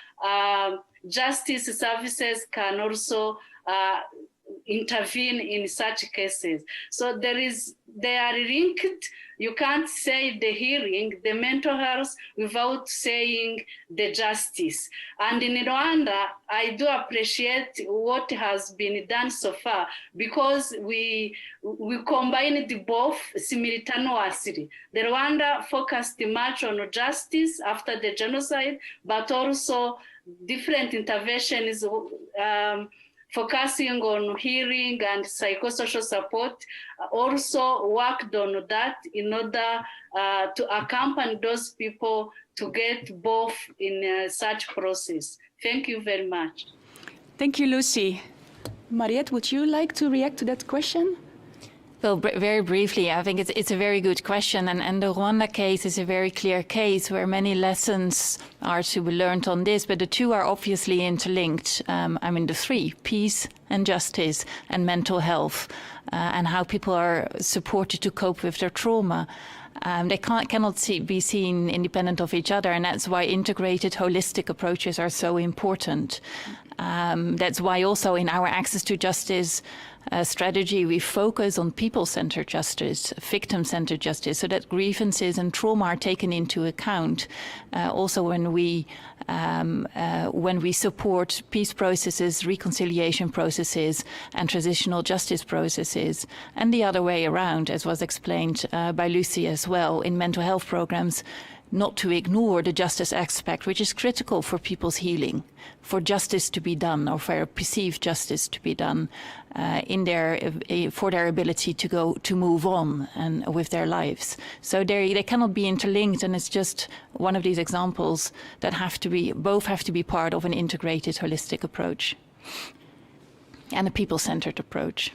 justice services can also intervene in such cases. So they are linked. You can't say the healing, the mental health, without saying the justice. And in Rwanda, I do appreciate what has been done so far, because we combined both simultaneously. The Rwanda focused much on justice after the genocide, but also different interventions focusing on healing and psychosocial support, also worked on that in order to accompany those people to get both in such process. Thank you very much. Thank you, Lucie. Marriët, would you like to react to that question? Well, very briefly, I think it's a very good question, and the Rwanda case is a very clear case where many lessons are to be learned on this, but the two are obviously interlinked. I mean, the three: peace and justice and mental health, and how people are supported to cope with their trauma. They cannot be seen independent of each other, and that's why integrated, holistic approaches are so important. That's why also in our Access to Justice strategy, we focus on people-centered justice, victim-centered justice, so that grievances and trauma are taken into account. Also when we support peace processes, reconciliation processes, and transitional justice processes, and the other way around, as was explained by Lucie as well, in mental health programs, not to ignore the justice aspect, which is critical for people's healing, for justice to be done, or for perceived justice to be done for their ability to move on and with their lives. So they cannot be interlinked, and it's just one of these examples that both have to be part of an integrated, holistic approach and a people-centered approach.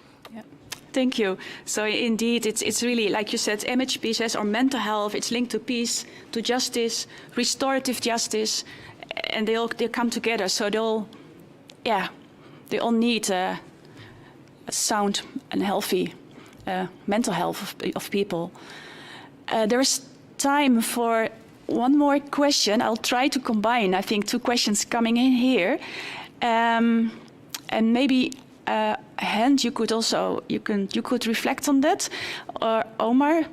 Thank you. So indeed, it's really, like you said, MHPSS or mental health, it's linked to peace, to justice, restorative justice, and they come together. So they all need a sound and healthy mental health of people. There is time for one more question. I'll try to combine, I think, two questions coming in here. And maybe Hend, you could reflect on that, or Omar.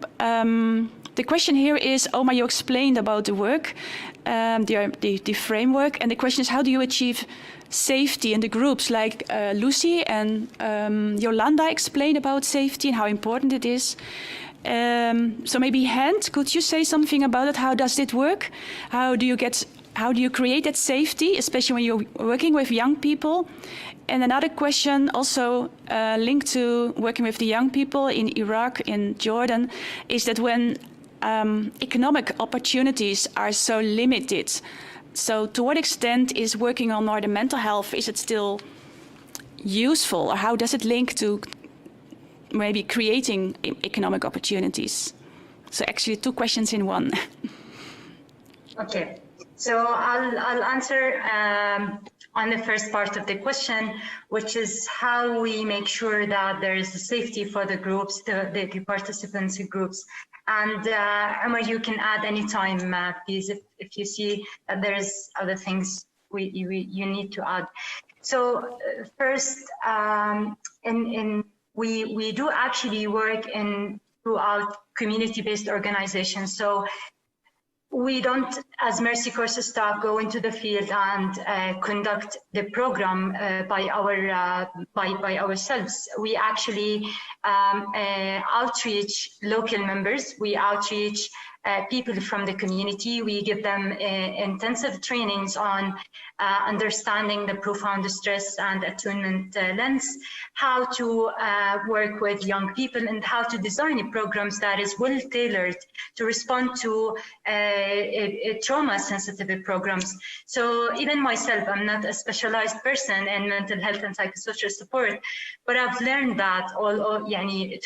The question here is, Omar, you explained about the work, the framework, and the question is, how do you achieve safety in the groups? Like Lucie and Yolanda explained about safety and how important it is. So maybe Hend, could you say something about it? How does it work? How do you create that safety, especially when you're working with young people? And another question also linked to working with the young people in Iraq, in Jordan, is that when economic opportunities are so limited, so to what extent is working on more the mental health, is it still useful, or how does it link to maybe creating economic opportunities? So actually 2 questions in one. Okay, so I'll answer on the first part of the question, which is how we make sure that there is a safety for the groups, the participants in groups. And Omar, you can add anytime, please, if you see that there's other things you need to add. So first, we do actually work throughout community-based organizations. So we don't, as Mercy Course staff, go into the field and conduct the program by ourselves. We actually outreach local members. We outreach people from the community. We give them intensive trainings on understanding the profound stress and attunement lens, how to work with young people, and how to design programs that is well tailored to respond to trauma-sensitive programs. So even myself, I'm not a specialized person in mental health and psychosocial support, but I've learned that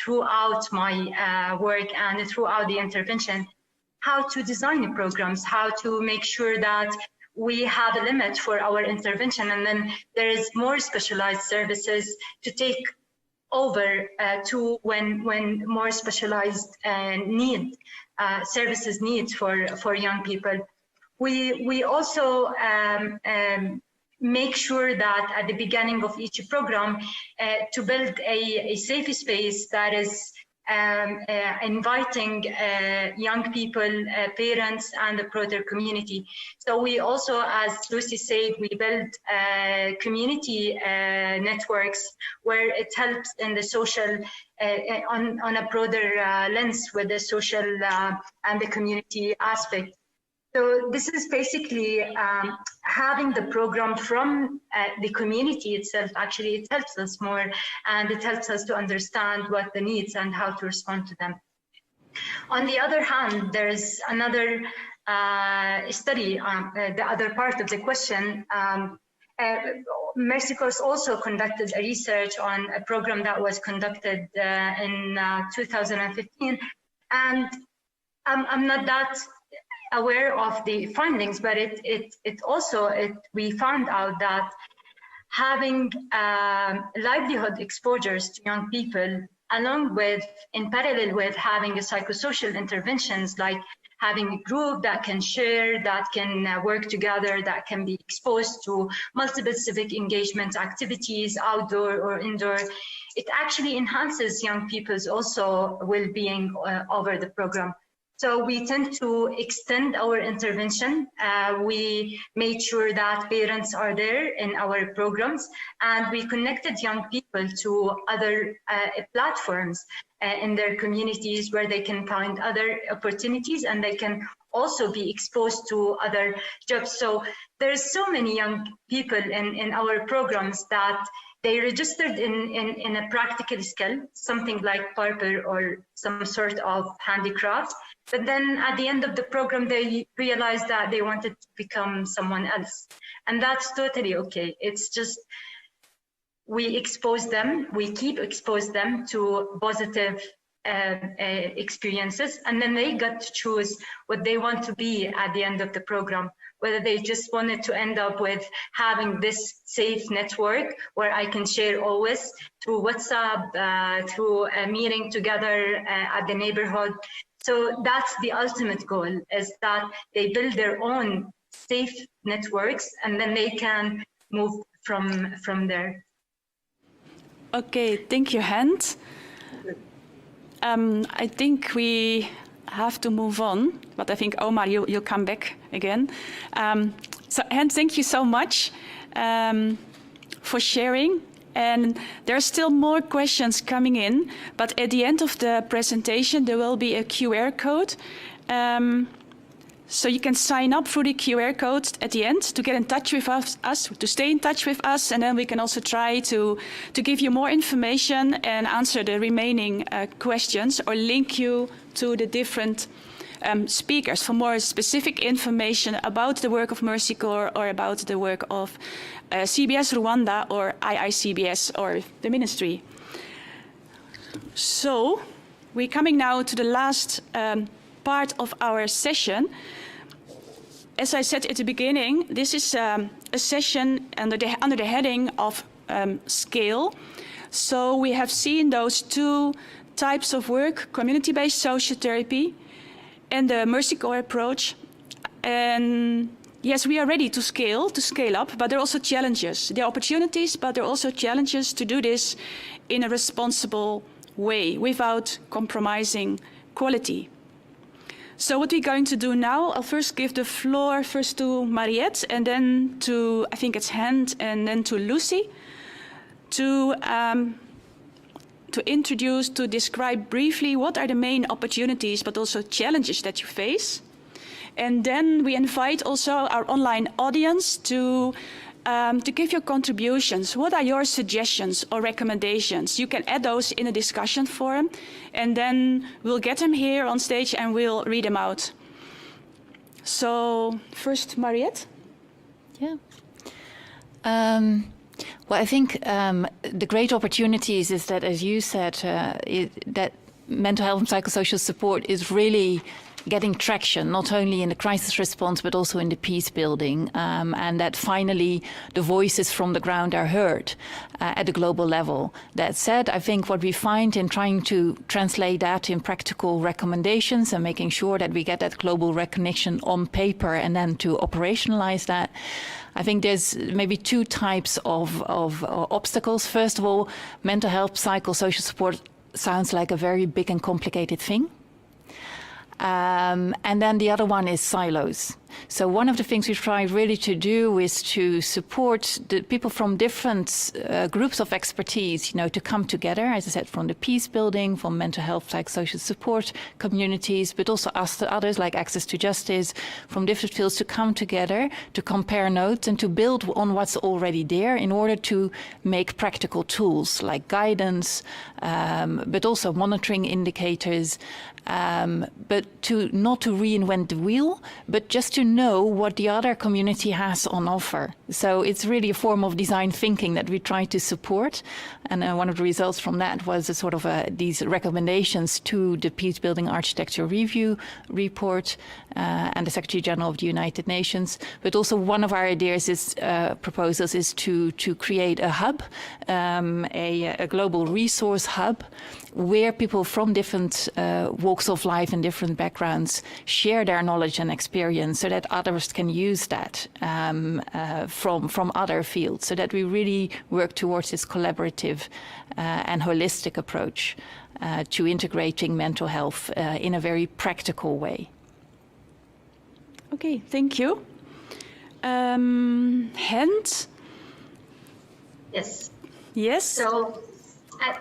throughout my work and throughout the intervention, how to design programs, how to make sure that we have a limit for our intervention, and then there is more specialized services to take over to when more specialized services needs for young people. We also make sure that at the beginning of each program to build a safe space that is inviting young people, parents, and the broader community. So we also, as Lucie said, we build community networks where it helps in the social, on a broader lens with the social and the community aspect. So this is basically having the program from the community itself. Actually, it helps us more, and it helps us to understand what the needs and how to respond to them. On the other hand, there's another study, the other part of the question. Mercy Corps also conducted a research on a program that was conducted in 2015, and I'm not that aware of the findings, but we found out that having livelihood exposures to young people, along with, in parallel with having a psychosocial interventions, like having a group that can share, that can work together, that can be exposed to multiple civic engagement activities, outdoor or indoor, it actually enhances young people's also well-being over the program. So we tend to extend our intervention. We made sure that parents are there in our programs, and we connected young people to other platforms in their communities where they can find other opportunities, and they can also be exposed to other jobs. So there's so many young people in our programs that they registered in a practical skill, something like barber or some sort of handicraft. But then at the end of the program, they realized that they wanted to become someone else. And that's totally okay. It's just, we expose them, we keep expose them to positive experiences, and then they got to choose what they want to be at the end of the program, whether they just wanted to end up with having this safe network where I can share always through WhatsApp, through a meeting together at the neighborhood. So that's the ultimate goal, is that they build their own safe networks, and then they can move from there. Okay, thank you, Hend. I think we have to move on, but I think, Omar, you'll come back again. So, Hend, thank you so much for sharing. And there are still more questions coming in, but at the end of the presentation, there will be a QR code. So you can sign up through the QR code at the end to get in touch with us, to stay in touch with us, and then we can also try to give you more information and answer the remaining questions, or link you to the different speakers for more specific information about the work of Mercy Corps or about the work of CBS Rwanda or IICBS or the ministry. So we're coming now to the last part of our session. As I said at the beginning, this is a session under the heading of scale. So we have seen those two types of work, community-based sociotherapy and the Mercy Corps approach. And yes, we are ready to scale up, but there are also challenges. There are opportunities, but there are also challenges to do this in a responsible way without compromising quality. So what we're going to do now, I'll first give the floor first to Marriët, and then to, I think it's Hend, and then to Lucie, to to introduce, to describe briefly what are the main opportunities but also challenges that you face. And then we invite also our online audience to give your contributions. What are your suggestions or recommendations? You can add those in a discussion forum, and then we'll get them here on stage and we'll read them out. So first, Marriët. Yeah. Well, I think the great opportunities is that, as you said, that mental health and psychosocial support is really getting traction, not only in the crisis response, but also in the peace building, and that finally the voices from the ground are heard at a global level. That said, I think what we find in trying to translate that in practical recommendations and making sure that we get that global recognition on paper and then to operationalize that, I think there's maybe two types of obstacles. First of all, mental health, psychosocial support sounds like a very big and complicated thing. And then the other one is silos. So one of the things we try really to do is to support the people from different groups of expertise, to come together, as I said, from the peace building, from mental health, psychosocial support communities, but also others like access to justice, from different fields to come together, to compare notes and to build on what's already there in order to make practical tools like guidance, but also monitoring indicators, but not to reinvent the wheel, but just to know what the other community has on offer. So it's really a form of design thinking that we try to support. And one of the results from that was a sort of these recommendations to the Peace Building Architecture Review report and the Secretary General of the United Nations. But also one of our ideas is proposals is to create a hub, a global resource hub, where people from different walks of life and different backgrounds share their knowledge and experience so that others can use that from other fields, so that we really work towards this collaborative and holistic approach to integrating mental health in a very practical way. Okay, thank you. Hend? Yes. Yes?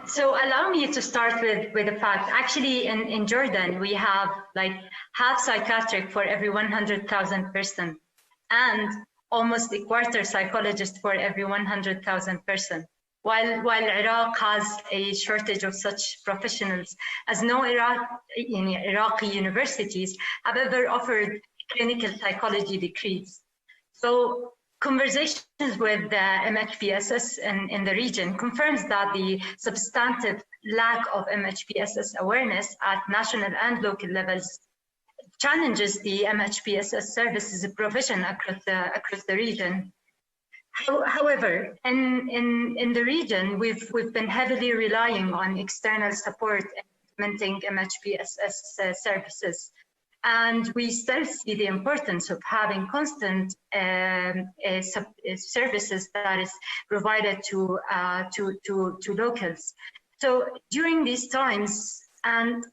So allow me to start with the fact, actually in Jordan, we have like half psychiatric for every 100,000 person and almost a quarter psychologist for every 100,000 person. While Iraq has a shortage of such professionals, as no Iraqi universities have ever offered clinical psychology degrees. So conversations with the MHPSS in the region confirms that the substantive lack of MHPSS awareness at national and local levels challenges the MHPSS services provision across the region. However, in the region, we've been heavily relying on external support in implementing MHPSS services. And we still see the importance of having constant services that is provided to locals. So during these times, and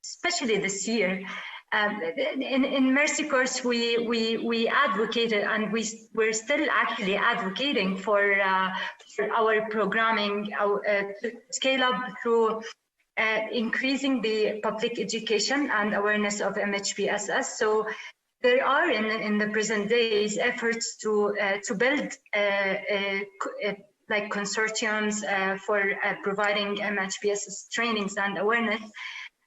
especially this year, in Mercy Course, we advocated, and we're still actually advocating for our programming to scale up through increasing the public education and awareness of MHPSS. So there are in the present days efforts to build like consortiums for providing MHPSS trainings and awareness.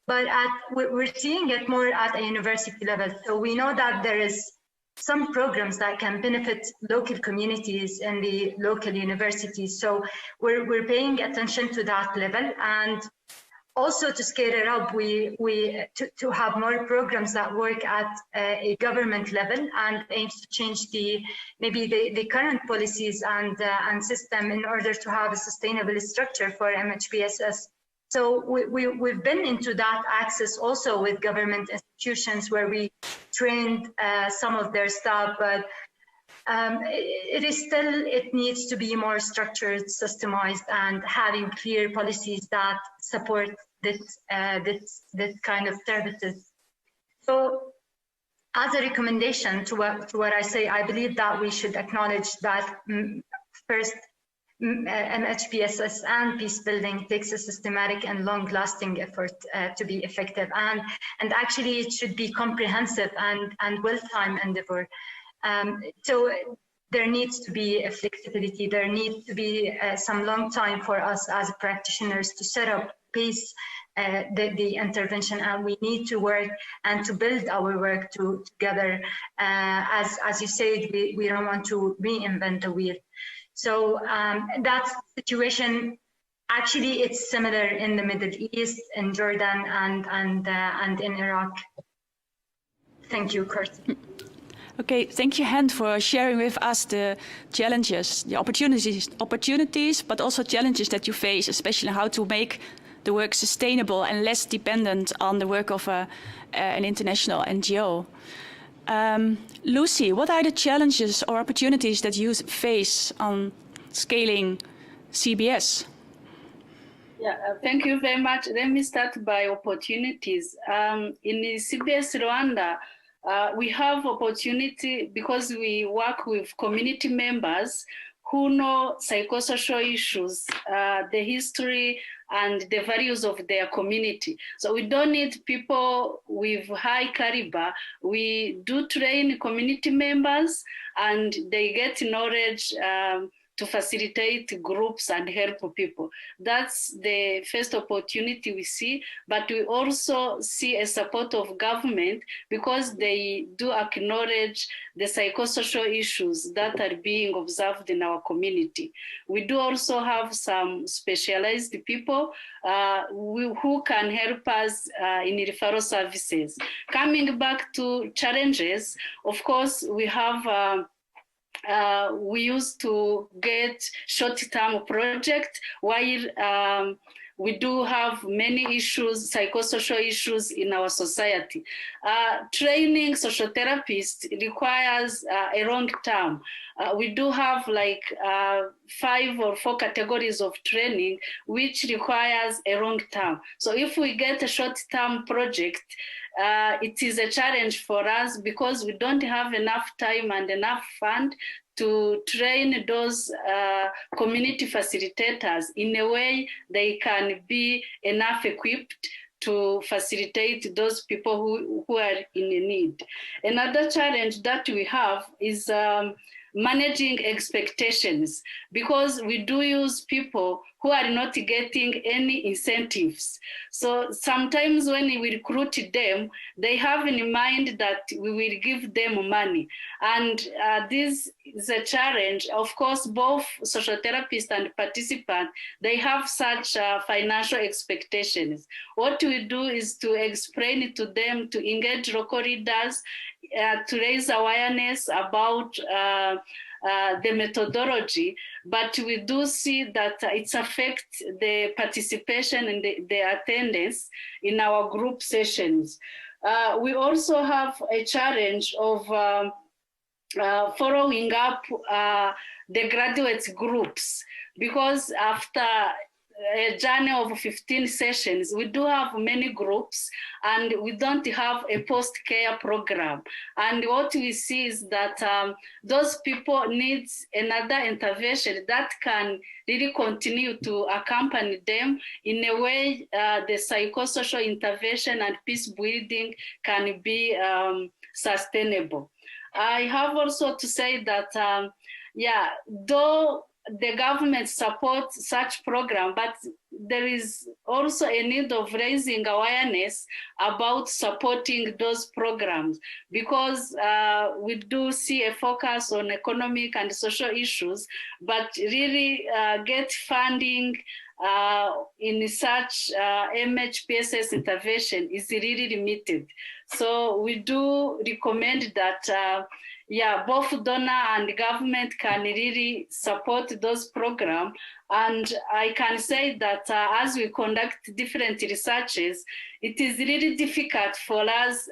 But we're seeing it more at a university level. So we know that there is some programs that can benefit local communities and the local universities. So we're paying attention to that level, and also to scale it up, to have more programs that work at a government level and aims to change the current policies and system in order to have a sustainable structure for MHPSS. So we've been into that access also with government institutions where we trained some of their staff, but it needs to be more structured, systemized, and having clear policies that support this kind of services. So as a recommendation to what I say, I believe that we should acknowledge that first, MHPSS and peacebuilding takes a systematic and long-lasting effort to be effective, and actually it should be comprehensive and well-timed endeavor. So there needs to be a flexibility. There needs to be some long time for us as practitioners to set up pace the intervention, and we need to work and to build our work together. As you said, we don't want to reinvent the wheel. So that situation, actually, it's similar in the Middle East, in Jordan, and in Iraq. Thank you, Kurt. Okay, thank you, Hend, for sharing with us the challenges, the opportunities, but also challenges that you face, especially how to make the work sustainable and less dependent on the work of an international NGO. Lucie, what are the challenges or opportunities that you face on scaling CBS? Yeah, thank you very much. Let me start by opportunities. In CBS Rwanda, we have opportunity because we work with community members who know psychosocial issues, the history and the values of their community. So we don't need people with high caliber. We do train community members and they get knowledge to facilitate groups and help people. That's the first opportunity we see, but we also see a support of government because they do acknowledge the psychosocial issues that are being observed in our community. We do also have some specialized people who can help us in referral services. Coming back to challenges, of course, we have we used to get short-term projects while we do have many issues, psychosocial issues in our society. Training sociotherapists requires a long term. We do have like 5 or 4 categories of training, which requires a long term. So if we get a short-term project, it is a challenge for us because we don't have enough time and enough fund to train those community facilitators in a way they can be enough equipped to facilitate those people who are in need. Another challenge that we have is managing expectations, because we do use people who are not getting any incentives. So sometimes when we recruit them, they have in mind that we will give them money. And this is a challenge. Of course, both social therapists and participants, they have such financial expectations. What we do is to explain to them, to engage local leaders, to raise awareness about the methodology, but we do see that it affects the participation and the attendance in our group sessions. We also have a challenge of following up the graduate groups, because after a journey of 15 sessions, we do have many groups and we don't have a post-care program. And what we see is that those people need another intervention that can really continue to accompany them in a way the psychosocial intervention and peace building can be sustainable. I have also to say that, though the government supports such program, but there is also a need of raising awareness about supporting those programs, because we do see a focus on economic and social issues, but really get funding in such MHPSS intervention is really limited. So we do recommend that both donor and government can really support those programs. And I can say that as we conduct different researches, it is really difficult for us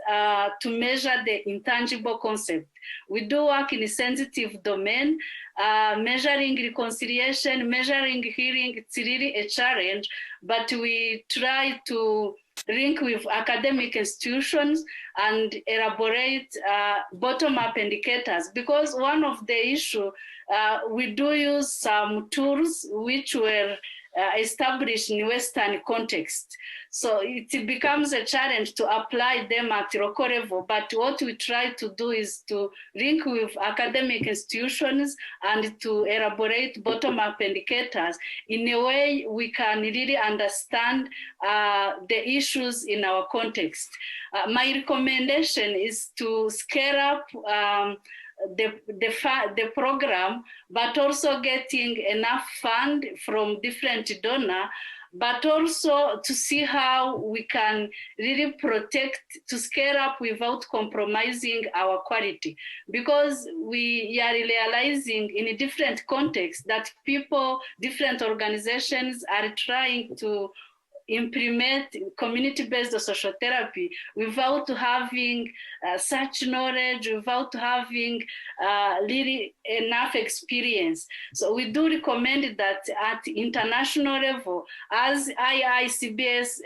to measure the intangible concept. We do work in a sensitive domain, measuring reconciliation, measuring healing, it's really a challenge, but we try to link with academic institutions and elaborate bottom-up indicators, because one of the issues we do use some tools which were established in Western context. So it becomes a challenge to apply them at local level. But what we try to do is to link with academic institutions and to elaborate bottom-up indicators in a way we can really understand the issues in our context. My recommendation is to scale up the program, but also getting enough fund from different donors, but also to see how we can really protect, to scale up without compromising our quality. Because we are realizing in a different context that people, different organizations are trying to implement community-based social therapy without having such knowledge, without having really enough experience. So we do recommend that at international level, as IICBS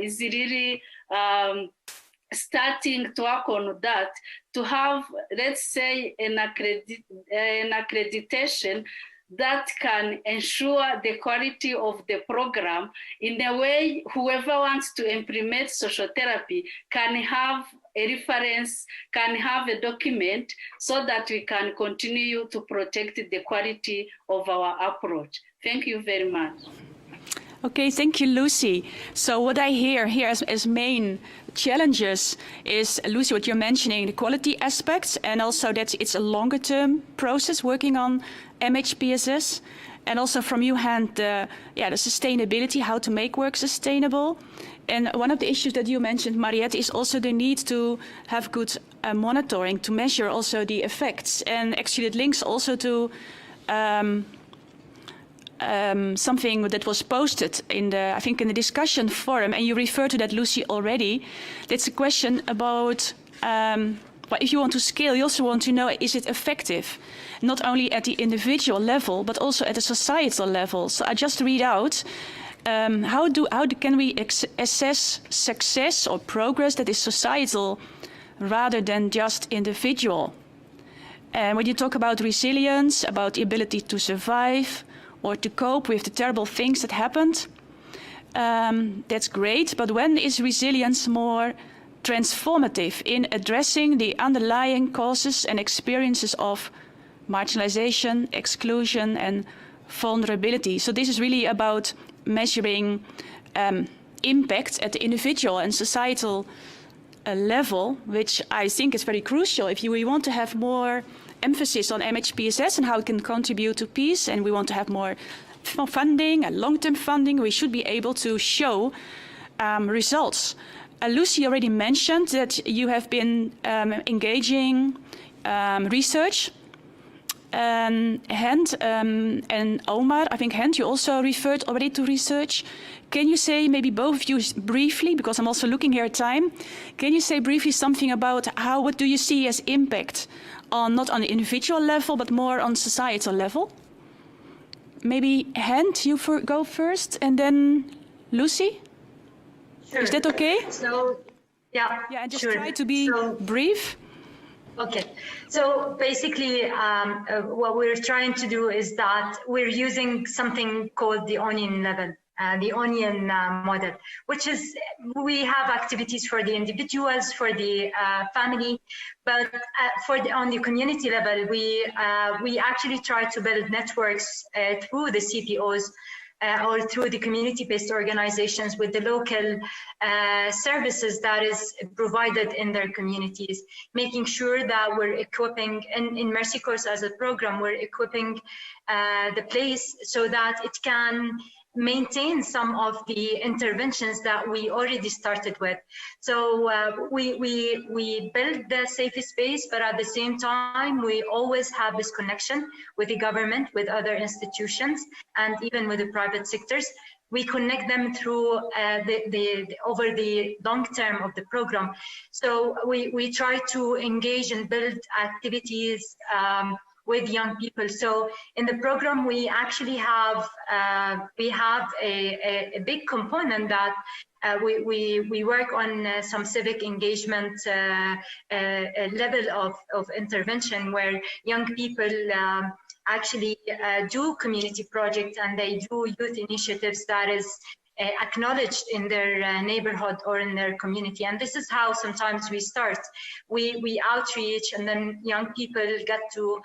is really starting to work on that, to have, let's say, an accreditation that can ensure the quality of the program in a way whoever wants to implement social therapy can have a reference, can have a document so that we can continue to protect the quality of our approach. Thank you very much. Okay, thank you, Lucie. So what I hear here as main challenges is, Lucie, what you're mentioning, the quality aspects, and also that it's a longer term process working on MHPSS, and also from you, Hend, the sustainability, how to make work sustainable. And one of the issues that you mentioned, Marriët, is also the need to have good monitoring to measure also the effects. And actually it links also to something that was posted in the, I think, in the discussion forum, and you referred to that, Lucie, already. That's a question about, well, if you want to scale, you also want to know, is it effective? Not only at the individual level, but also at the societal level. So I just read out, how can we assess success or progress that is societal rather than just individual? And when you talk about resilience, about the ability to survive, or to cope with the terrible things that happened, that's great, but when is resilience more transformative in addressing the underlying causes and experiences of marginalization, exclusion, and vulnerability? So this is really about measuring impact at the individual and societal level, which I think is very crucial if we want to have more emphasis on MHPSS and how it can contribute to peace, and we want to have more funding and long-term funding, we should be able to show results. Lucie already mentioned that you have been engaging research. Hend and Omar, I think Hend, you also referred already to research. Can you say, maybe both of you briefly, because I'm also looking here at time, can you say briefly something about what do you see as impact on, not on the individual level, but more on societal level? Maybe Hend, you go first, and then Lucie? Sure. Is that okay? So, yeah, and just sure. try to be brief. Okay, so basically what we're trying to do is that we're using something called the onion level, the onion model, which is, we have activities for the individuals, for the family, but on the community level, we actually try to build networks through the CPOs, or through the community-based organizations with the local services that is provided in their communities, making sure that we're equipping, in Mercy Course as a program, we're equipping the place so that it can maintain some of the interventions that we already started with. So we build the safe space, but at the same time, we always have this connection with the government, with other institutions, and even with the private sectors. We connect them through over the long term of the program. So we try to engage and build activities with young people. So in the program, we actually have a big component that we work on some civic engagement level of intervention, where young people actually do community projects and they do youth initiatives that is acknowledged in their neighborhood or in their community. And this is how sometimes we start. We outreach, and then young people get to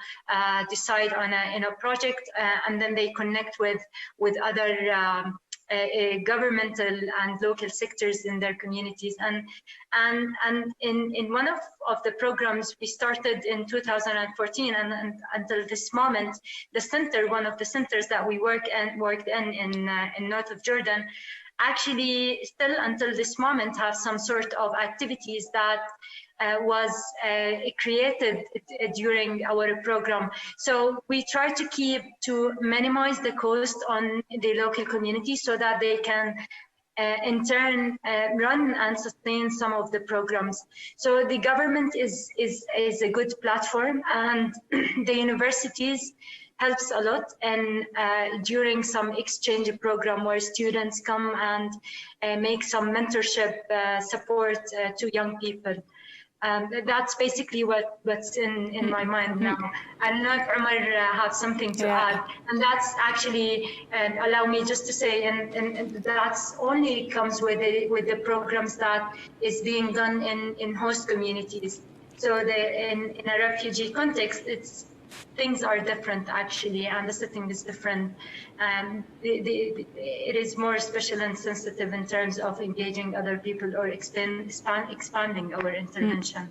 decide on a project, and then they connect with other governmental and local sectors in their communities. And in one of the programs we started in 2014, and until this moment, the center, one of the centers that we worked in north of Jordan, actually still until this moment have some sort of activities that was created during our program. So we try to minimize the cost on the local community so that they can in turn run and sustain some of the programs. So the government is a good platform, and the universities helps a lot, and during some exchange program where students come and make some mentorship support to young people. That's basically what's in my mind now. I don't know if Omar have something to add, and that's actually allow me just to say, and that's only comes with the programs that is being done in host communities. So in a refugee context, things are different actually, and the setting is different. It is more special and sensitive in terms of engaging other people or expanding our intervention.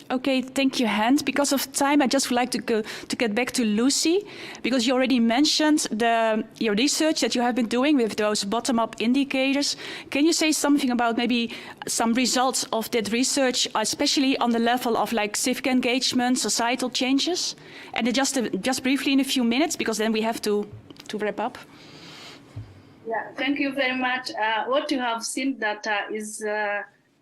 Okay, thank you, Hend. Because of time, I just would like to get back to Lucie, because you already mentioned your research that you have been doing with those bottom-up indicators. Can you say something about maybe some results of that research, especially on the level of like civic engagement, societal changes? And just briefly in a few minutes, because then we have to wrap up. Yeah, thank you very much. What you have seen is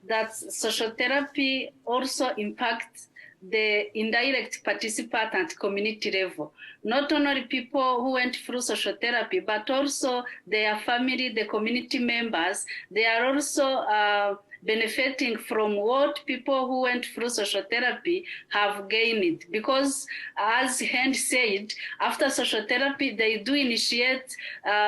that social therapy also impacts the indirect participant at community level. Not only people who went through social therapy, but also their family, the community members. They are also benefiting from what people who went through social therapy have gained. Because as Hend said, after social therapy, they do initiate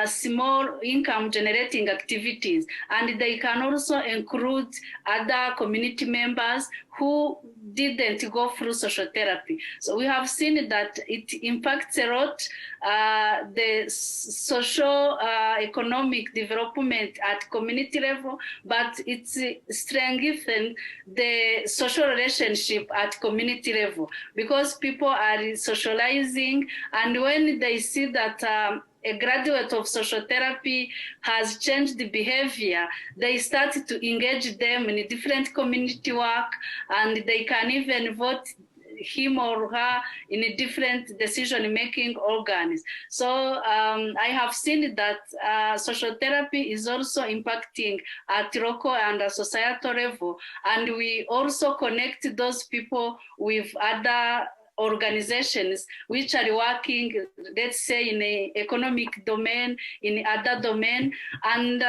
small income generating activities, and they can also include other community members who didn't go through social therapy. So we have seen that it impacts a lot the social economic development at community level, but it's strengthens the social relationship at community level, because people are socializing, and when they see that a graduate of social therapy has changed the behavior, they start to engage them in different community work, and they can even vote him or her in a different decision-making organs. So I have seen that social therapy is also impacting at local and societal level, and we also connect those people with other organizations which are working, let's say, in the economic domain, in other domain. And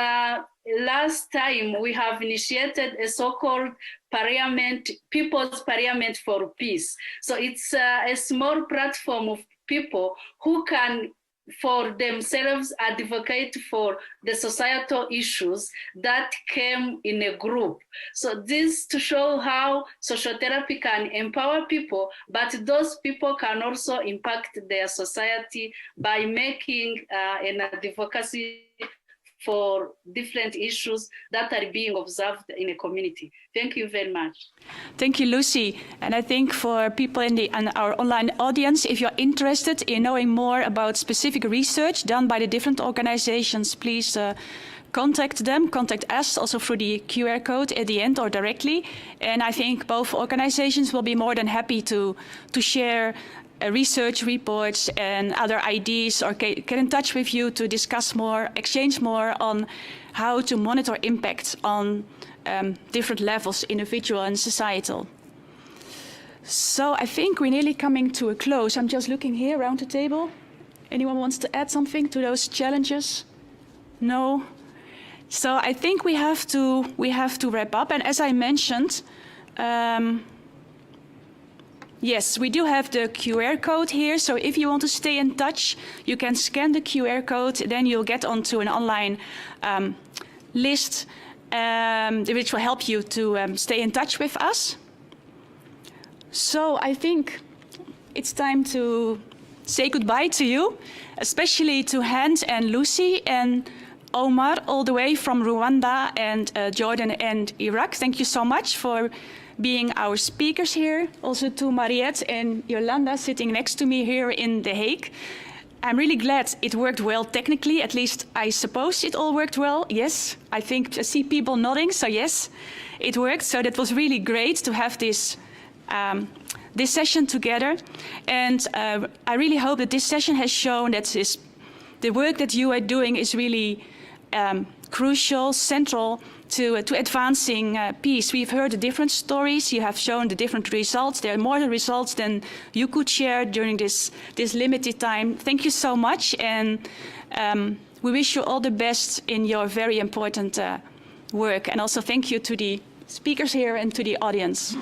last time we have initiated a so-called parliament, People's Parliament for Peace. So it's a small platform of people who can for themselves advocate for the societal issues that came in a group. So this to show how social therapy can empower people, but those people can also impact their society by making an advocacy for different issues that are being observed in a community. Thank you very much. Thank you, Lucie. And I think for people in our online audience, if you're interested in knowing more about specific research done by the different organizations, please contact them, contact us also through the QR code at the end or directly. And I think both organizations will be more than happy to share research reports and other ideas, or get in touch with you to discuss more, exchange more on how to monitor impact on different levels, individual and societal. So I think we're nearly coming to a close. I'm just looking here around the table. Anyone wants to add something to those challenges? No? So I think we have to wrap up. And as I mentioned, Yes, we do have the QR code here. So if you want to stay in touch, you can scan the QR code. Then you'll get onto an online list, which will help you to stay in touch with us. So I think it's time to say goodbye to you, especially to Hend and Lucie and Omar, all the way from Rwanda and Jordan and Iraq. Thank you so much for being our speakers here. Also to Marriët and Yolanda sitting next to me here in The Hague. I'm really glad it worked well technically. At least I suppose it all worked well. Yes, I think I see people nodding. So yes, it worked. So that was really great to have this session together. And I really hope that this session has shown that the work that you are doing is really crucial, central to advancing peace. We've heard the different stories. You have shown the different results. There are more results than you could share during this limited time. Thank you so much. And we wish you all the best in your very important work. And also thank you to the speakers here and to the audience.